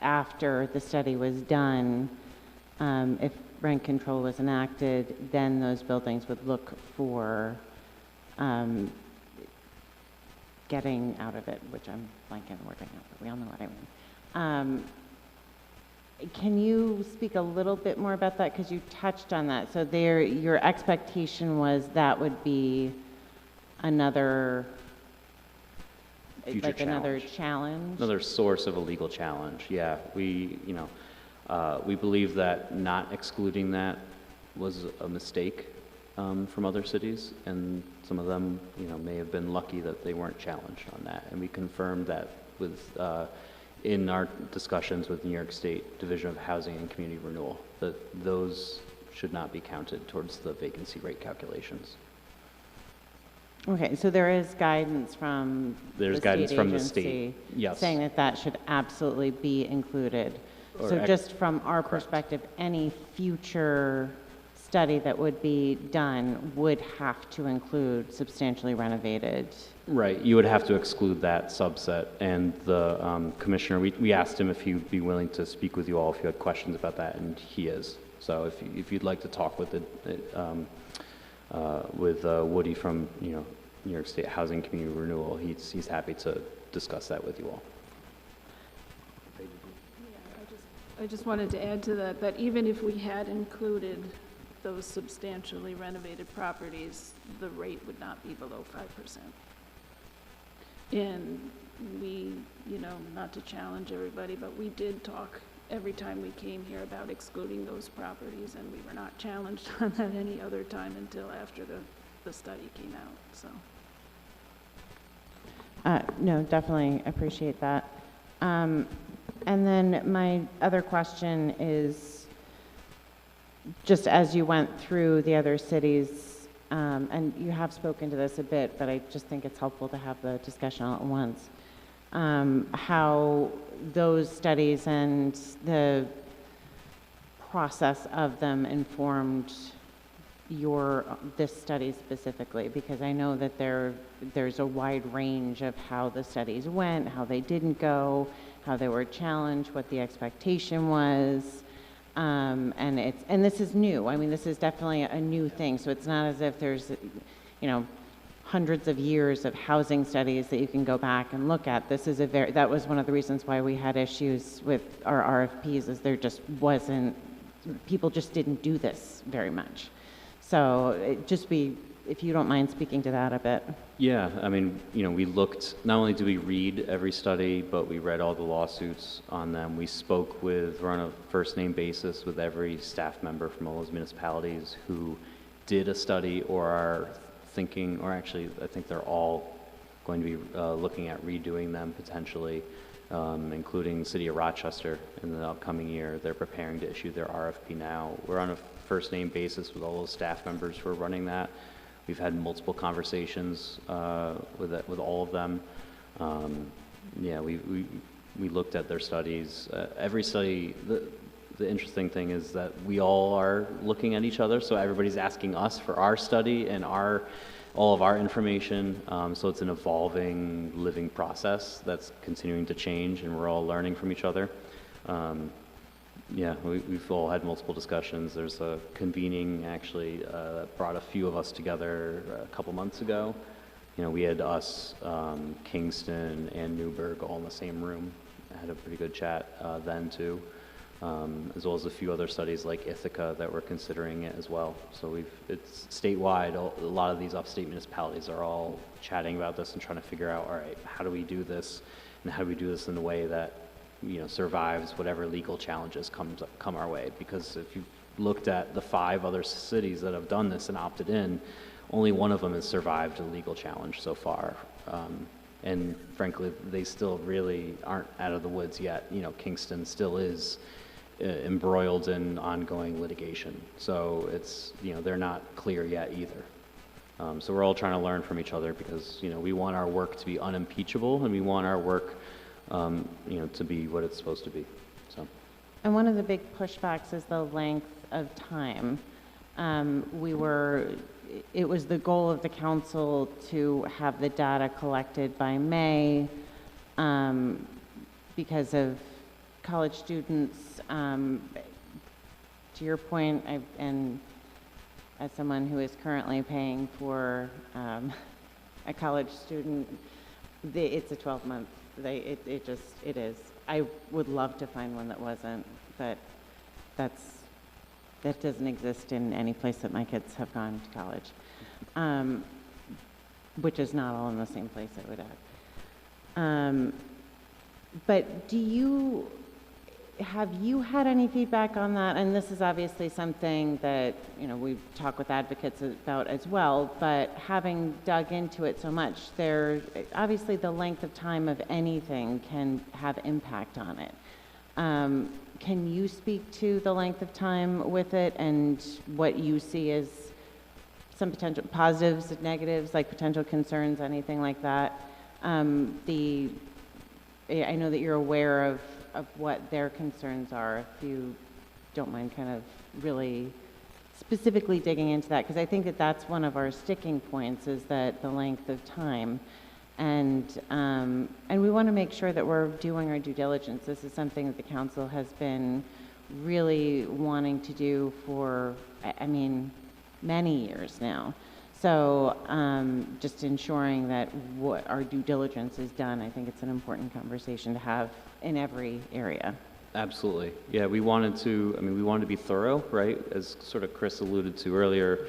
after the study was done, if rent control was enacted, then those buildings would look for getting out of it, which I'm blanking on the word right now, but we all know what I mean. Can you speak a little bit more about that? Because you touched on that. So your expectation was that would be another challenge? Another source of a legal challenge, yeah. We believe that not excluding that was a mistake from other cities, and some of them, may have been lucky that they weren't challenged on that. And we confirmed that in our discussions with New York State Division of Housing and Community Renewal, that those should not be counted towards the vacancy rate calculations. Okay, so there is guidance from the state, yes, saying that should absolutely be included. So just from our perspective, any future study that would be done would have to include substantially renovated. Right, you would have to exclude that subset, and the commissioner, we asked him if he would be willing to speak with you all if you had questions about that, and he is. So if you'd like to talk with Woody from New York State Housing Community Renewal, he's happy to discuss that with you all. I just wanted to add to that even if we had included those substantially renovated properties, the rate would not be below 5%. And we, not to challenge everybody, but we did talk every time we came here about excluding those properties, and we were not challenged on that any other time until after the study came out, so. No, definitely appreciate that. And then my other question is, just as you went through the other cities, and you have spoken to this a bit, but I just think it's helpful to have the discussion all at once, how those studies and the process of them informed this study specifically, because I know that there's a wide range of how the studies went, how they didn't go, how they were challenged, what the expectation was. And this is new. I mean, this is definitely a new thing. So it's not as if there's, hundreds of years of housing studies that you can go back and look at. This is that was one of the reasons why we had issues with our RFPs, is there just wasn't, people just didn't do this very much. So if you don't mind speaking to that a bit. Yeah, I mean, we looked, not only do we read every study, but we read all the lawsuits on them. We we're on a first name basis with every staff member from all those municipalities who did a study or are thinking, or actually I think they're all going to be looking at redoing them potentially, including the city of Rochester in the upcoming year. They're preparing to issue their RFP now. We're on a first name basis with all those staff members who are running that. We've had multiple conversations with all of them. Yeah, we looked at their studies. Every study, the interesting thing is that we all are looking at each other, so everybody's asking us for our study and all of our information. So it's an evolving, living process that's continuing to change, and we're all learning from each other. Yeah, we've all had multiple discussions. There's a convening actually that brought a few of us together a couple months ago. We had us, Kingston, and Newburgh all in the same room. I had a pretty good chat then too, as well as a few other studies like Ithaca that we're considering it as well. So it's statewide. A lot of these upstate municipalities are all chatting about this and trying to figure out, all right, how do we do this, and how do we do this in a way that survives whatever legal challenges come our way. Because if you've looked at the 5 other cities that have done this and opted in, only one of them has survived a legal challenge so far. And frankly, they still really aren't out of the woods yet. Kingston still is embroiled in ongoing litigation. So it's, they're not clear yet either. So we're all trying to learn from each other because, we want our work to be unimpeachable, and we want our work to be what it's supposed to be. So. And one of the big pushbacks is the length of time. It was the goal of the council to have the data collected by May because of college students. To your point, and as someone who is currently paying for a college student, it's a 12-month. It is. I would love to find one that wasn't, but that doesn't exist in any place that my kids have gone to college, which is not all in the same place, I would add. But have you had any feedback on that? And this is obviously something that, we talk with advocates about as well, but having dug into it so much, obviously the length of time of anything can have impact on it. Can you speak to the length of time with it and what you see as some potential positives and negatives, like potential concerns, anything like that? I know that you're aware of what their concerns are, if you don't mind kind of really specifically digging into that, because I think that that's one of our sticking points, is that the length of time. And we want to make sure that we're doing our due diligence. This is something that the council has been really wanting to do for, I mean, many years now. So just ensuring that what our due diligence is done, I think it's an important conversation to have in every area. Absolutely. Yeah, we wanted to be thorough, right? As sort of Chris alluded to earlier,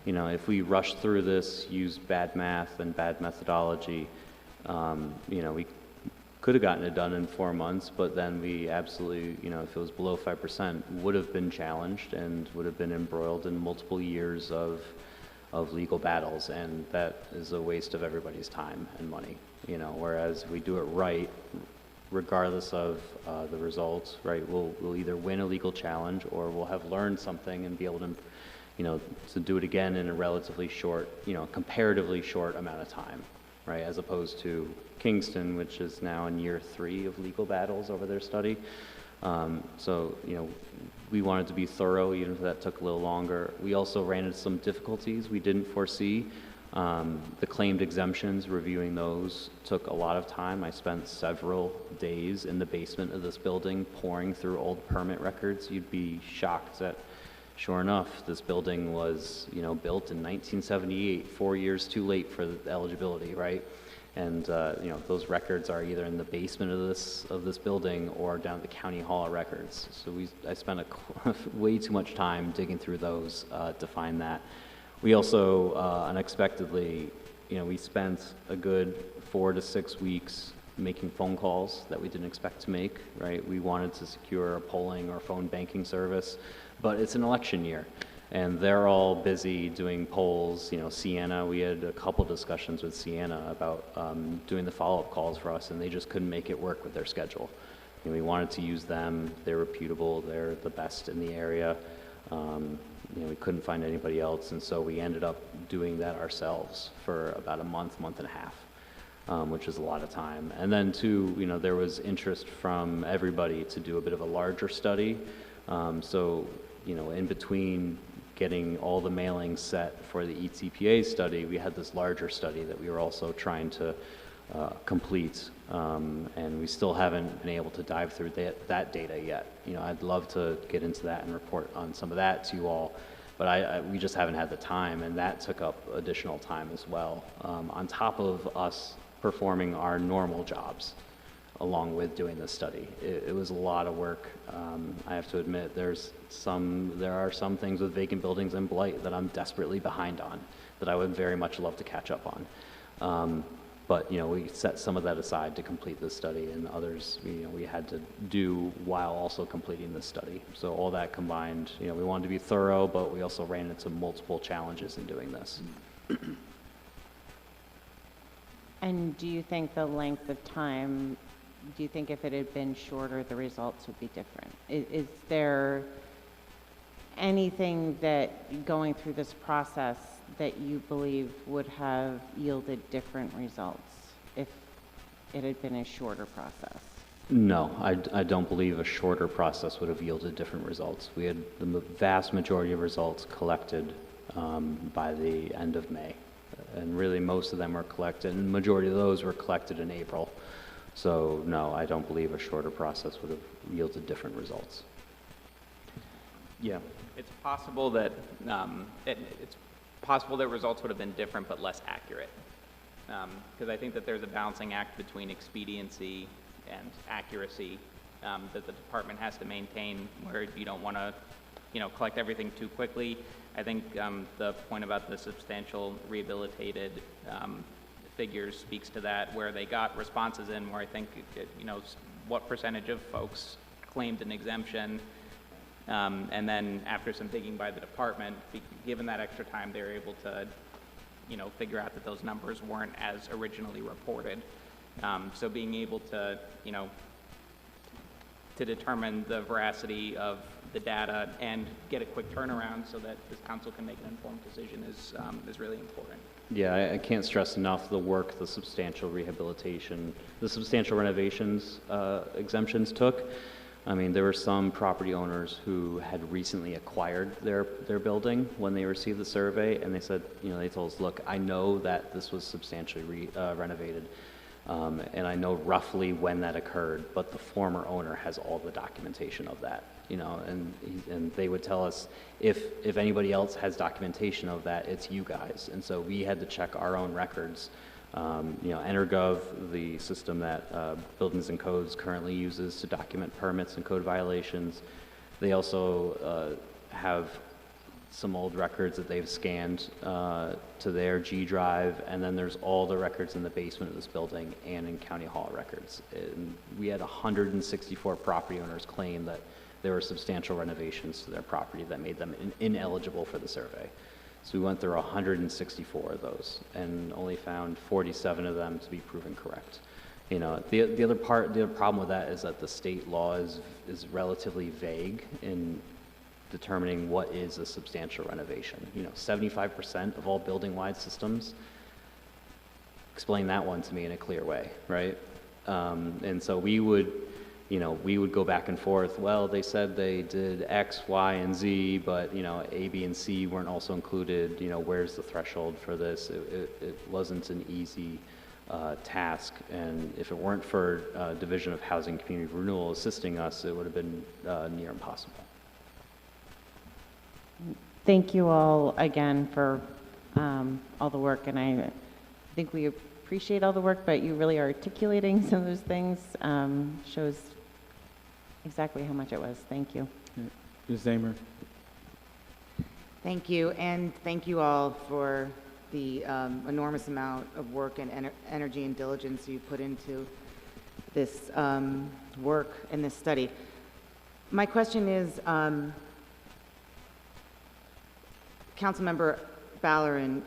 you know, if we rushed through this, used bad math and bad methodology, you know, we could have gotten it done in 4 months, but then we absolutely, you know, if it was below 5%, would have been challenged and would have been embroiled in multiple years of legal battles, and that is a waste of everybody's time and money, you know, whereas if we do it right, regardless of the results, right, we'll either win a legal challenge or we'll have learned something and be able to, you know, to do it again in a relatively short, you know, comparatively short amount of time, right, as opposed to Kingston, which is now in year 3 of legal battles over their study. So, you know, we wanted to be thorough, even if that took a little longer. We also ran into some difficulties we didn't foresee. The claimed exemptions, reviewing those took a lot of time. I spent several days in the basement of this building pouring through old permit records. You'd be shocked that, sure enough, this building was, you know, built in 1978, 4 years too late for the eligibility, right? And you know, those records are either in the basement of this building or down at the county hall of records. So I spent way too much time digging through those to find that. We also unexpectedly, you know, we spent a good 4 to 6 weeks making phone calls that we didn't expect to make, right? We wanted to secure a polling or phone banking service, but it's an election year, and they're all busy doing polls. You know, Sienna, we had a couple discussions with Sienna about doing the follow-up calls for us, and they just couldn't make it work with their schedule. You know, we wanted to use them. They're reputable. They're the best in the area. You know, we couldn't find anybody else, and so we ended up doing that ourselves for about a month and a half, which is a lot of time. And then too, you know, there was interest from everybody to do a bit of a larger study. So, you know, in between getting all the mailings set for the ETPA study, we had this larger study that we were also trying to complete, and we still haven't been able to dive through that data yet. You know, I'd love to get into that and report on some of that to you all, but we just haven't had the time, and that took up additional time as well, on top of us performing our normal jobs along with doing this study. It was a lot of work. I have to admit, there are some things with vacant buildings and blight that I'm desperately behind on that I would very much love to catch up on. But, you know, we set some of that aside to complete this study, and others, you know, we had to do while also completing this study. So all that combined, you know, we wanted to be thorough, but we also ran into multiple challenges in doing this. And do you think the length of time, do you think if it had been shorter, the results would be different? Is there anything that going through this process that you believe would have yielded different results if it had been a shorter process? No, I don't believe a shorter process would have yielded different results. We had the vast majority of results collected by the end of May. And really most of them were collected, and the majority of those were collected in April. So no, I don't believe a shorter process would have yielded different results. Yeah, it's possible that it's possible that results would have been different but less accurate, because I think that there's a balancing act between expediency and accuracy that the department has to maintain, where you don't want to, you know, collect everything too quickly. I think the point about the substantial rehabilitated figures speaks to that, where they got responses in where I think, you know, what percentage of folks claimed an exemption, and then after some digging by the department, given that extra time, they were able to, you know, figure out that those numbers weren't as originally reported. So being able to, you know, to determine the veracity of the data and get a quick turnaround so that this council can make an informed decision is really important. Yeah, I can't stress enough the work the substantial rehabilitation, the substantial renovations exemptions took. I mean, there were some property owners who had recently acquired their building when they received the survey, and they said, you know, they told us, look, I know that this was substantially renovated, and I know roughly when that occurred, but the former owner has all the documentation of that, you know, and they would tell us, if anybody else has documentation of that, it's you guys. And so we had to check our own records. You know, EnerGov, the system that Buildings and Codes currently uses to document permits and code violations, they also have some old records that they've scanned to their G drive, and then there's all the records in the basement of this building and in County Hall records. And we had 164 property owners claim that there were substantial renovations to their property that made them ineligible for the survey. So we went through 164 of those and only found 47 of them to be proven correct. You know, the other problem with that is that the state law is relatively vague in determining what is a substantial renovation. You know, 75% of all building-wide systems, explain that one to me in a clear way, right? And so we would go back and forth. Well, they said they did X, Y, and Z, but, you know, A, B, and C weren't also included. You know, where's the threshold for this? It wasn't an easy task, and if it weren't for Division of Housing and Community Renewal assisting us, it would have been near impossible. Thank you all again for all the work, and I think we appreciate all the work, but you really are articulating some of those things, shows exactly how much it was. Thank you. Ms. Zamer. Thank you, and thank you all for the enormous amount of work and energy and diligence you put into this work and this study. My question is, Councilmember Ballerin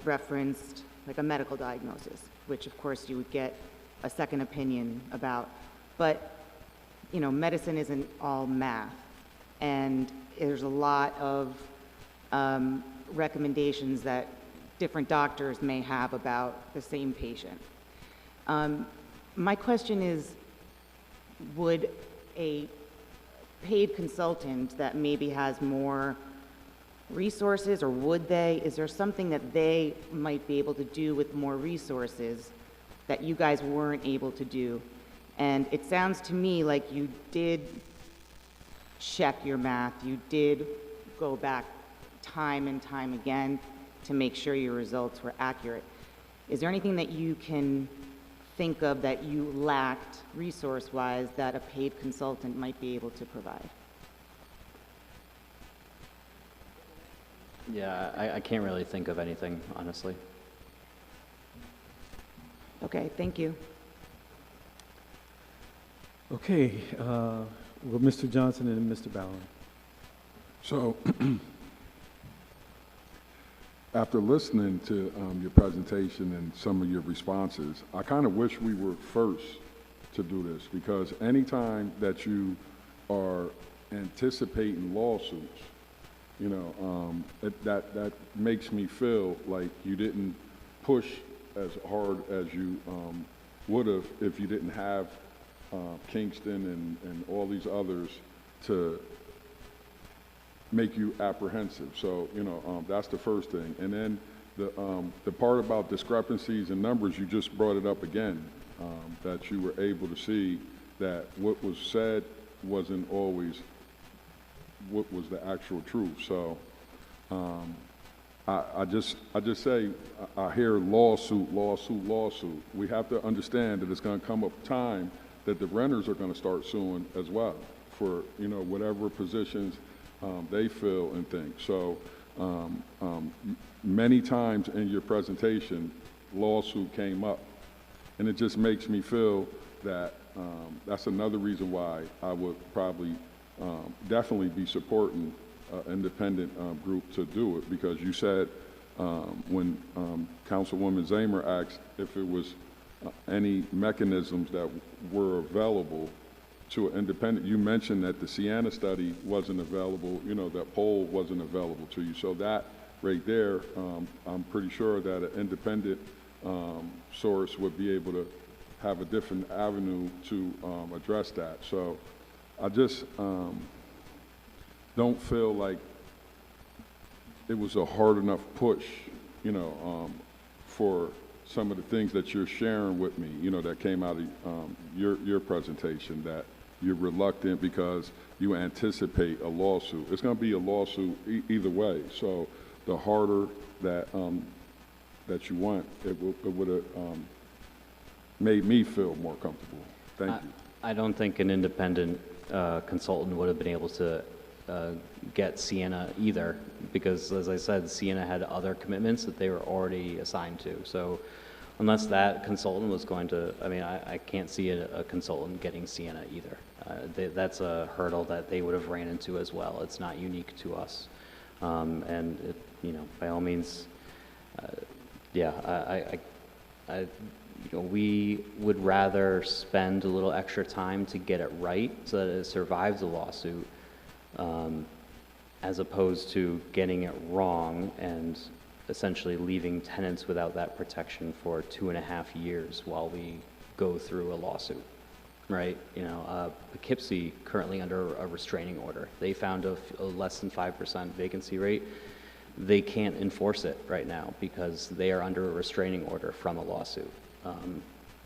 referenced like a medical diagnosis, which of course you would get a second opinion about, but you know, medicine isn't all math, and there's a lot of recommendations that different doctors may have about the same patient. My question is, would a paid consultant that maybe has more resources, or would they, is there something that they might be able to do with more resources that you guys weren't able to do? And it sounds to me like you did check your math, you did go back time and time again to make sure your results were accurate. Is there anything that you can think of that you lacked resource-wise that a paid consultant might be able to provide? Yeah, I can't really think of anything, honestly. Okay, thank you. Okay, well, Mr. Johnson and Mr. Ballerin. So, after listening to your presentation and some of your responses, I kind of wish we were first to do this, because anytime that you are anticipating lawsuits, you know, that makes me feel like you didn't push as hard as you would have if you didn't have Kingston and all these others to make you apprehensive. So, you know, that's the first thing. And then the part about discrepancies and numbers, you just brought it up again, that you were able to see that what was said wasn't always what was the actual truth. So I just say, I hear lawsuit, lawsuit, lawsuit. We have to understand that it's going to come up time that the renters are going to start suing as well for, you know, whatever positions they feel and think. So many times in your presentation, lawsuit came up, and it just makes me feel that that's another reason why I would probably definitely be supporting independent group to do it, because you said when Councilwoman Zamer asked if it was any mechanisms that were available to an independent, you mentioned that the Sienna study wasn't available, you know, that poll wasn't available to you. So that right there, I'm pretty sure that an independent source would be able to have a different avenue to address that. So I just don't feel like it was a hard enough push, you know, for some of the things that you're sharing with me, you know, that came out of your presentation, that you're reluctant because you anticipate a lawsuit. It's going to be a lawsuit either way. So the harder that that you want, it would have made me feel more comfortable. Thank you. I don't think an independent consultant would have been able to get Sienna either, because as I said, Sienna had other commitments that they were already assigned to. So unless that consultant was going to, I mean, I can't see a consultant getting Sienna either. That's a hurdle that they would have ran into as well. It's not unique to us. And, it, you know, by all means, yeah, you know, we would rather spend a little extra time to get it right so that it survives the lawsuit, as opposed to getting it wrong and essentially leaving tenants without that protection for 2.5 years while we go through a lawsuit, right? You know, Poughkeepsie currently under a restraining order. They found a less than 5% vacancy rate. They can't enforce it right now because they are under a restraining order from a lawsuit.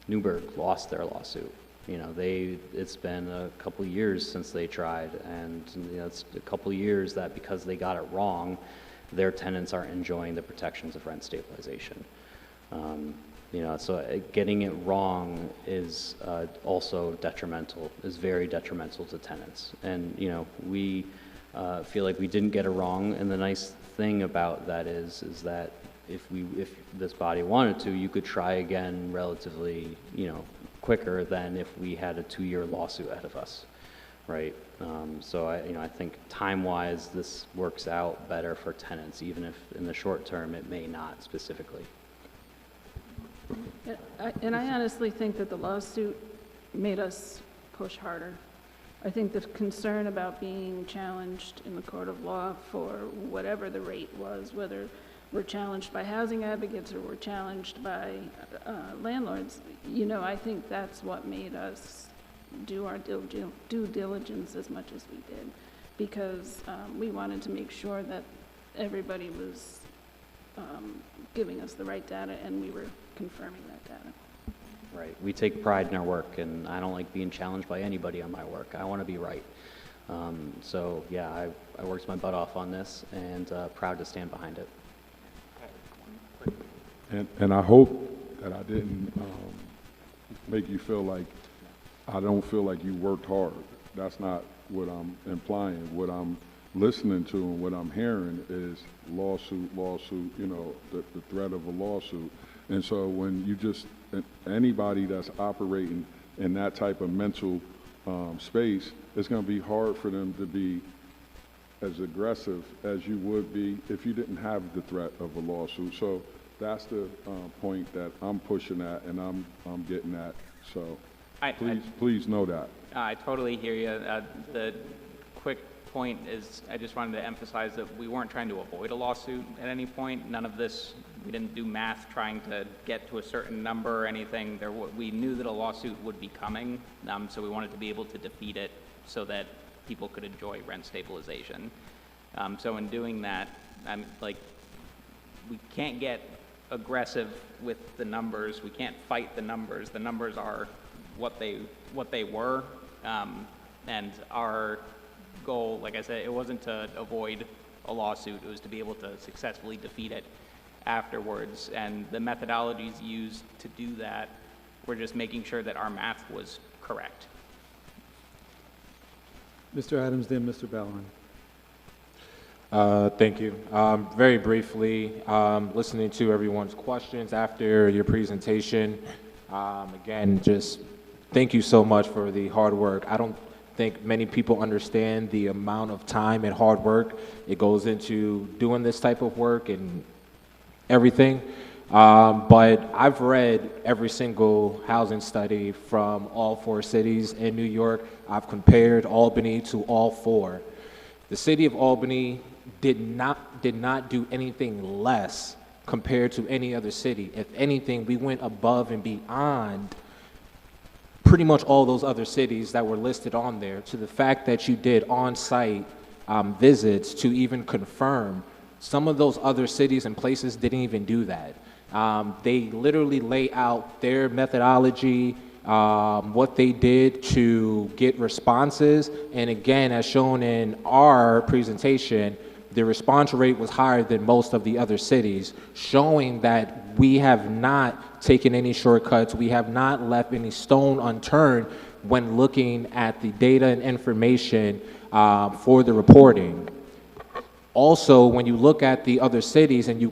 Newburgh lost their lawsuit. You know, it's been a couple years since they tried, and you know, it's a couple years that because they got it wrong, their tenants aren't enjoying the protections of rent stabilization. You know, so getting it wrong is also detrimental, is very detrimental to tenants. And, you know, we feel like we didn't get it wrong, and the nice thing about that is that if this body wanted to, you could try again relatively, you know, quicker than if we had a 2-year lawsuit ahead of us, right? So I think time-wise, this works out better for tenants, even if in the short term it may not specifically. And I honestly think that the lawsuit made us push harder. I think the concern about being challenged in the court of law for whatever the rate was, whether we're challenged by housing advocates or we're challenged by landlords, you know, I think that's what made us do our due diligence as much as we did, because we wanted to make sure that everybody was giving us the right data and we were confirming that data. Right. We take pride in our work, and I don't like being challenged by anybody on my work. I want to be right. So yeah, I worked my butt off on this, and proud to stand behind it. And I hope that I didn't make you feel like I don't feel like you worked hard. That's not what I'm implying. What I'm listening to and what I'm hearing is lawsuit, you know, the threat of a lawsuit. And so when you just, anybody that's operating in that type of mental space, it's going to be hard for them to be as aggressive as you would be if you didn't have the threat of a lawsuit. So that's the point that I'm pushing at and I'm getting at. So please know that. I totally hear you. The quick point is I just wanted to emphasize that we weren't trying to avoid a lawsuit at any point. None of this, we didn't do math trying to get to a certain number or anything. We knew that a lawsuit would be coming, so we wanted to be able to defeat it so that people could enjoy rent stabilization. So in doing that, we can't get aggressive with the numbers. We can't fight the numbers. The numbers are what they were, and our goal, like I said, it wasn't to avoid a lawsuit. It was to be able to successfully defeat it afterwards. And the methodologies used to do that were just making sure that our math was correct. Mr. Adams, then Mr. Ballerin. Thank you. Very briefly, listening to everyone's questions after your presentation, again, just thank you so much for the hard work. I don't think many people understand the amount of time and hard work it goes into doing this type of work and everything. But I've read every single housing study from all 4 cities in New York. I've compared Albany to all 4. The city of Albany did not do anything less compared to any other city. If anything, we went above and beyond pretty much all those other cities that were listed on there, to the fact that you did on-site visits to even confirm. Some of those other cities and places didn't even do that. They literally lay out their methodology, what they did to get responses, and again, as shown in our presentation, the response rate was higher than most of the other cities, showing that we have not taken any shortcuts, we have not left any stone unturned when looking at the data and information for the reporting. Also, when you look at the other cities and you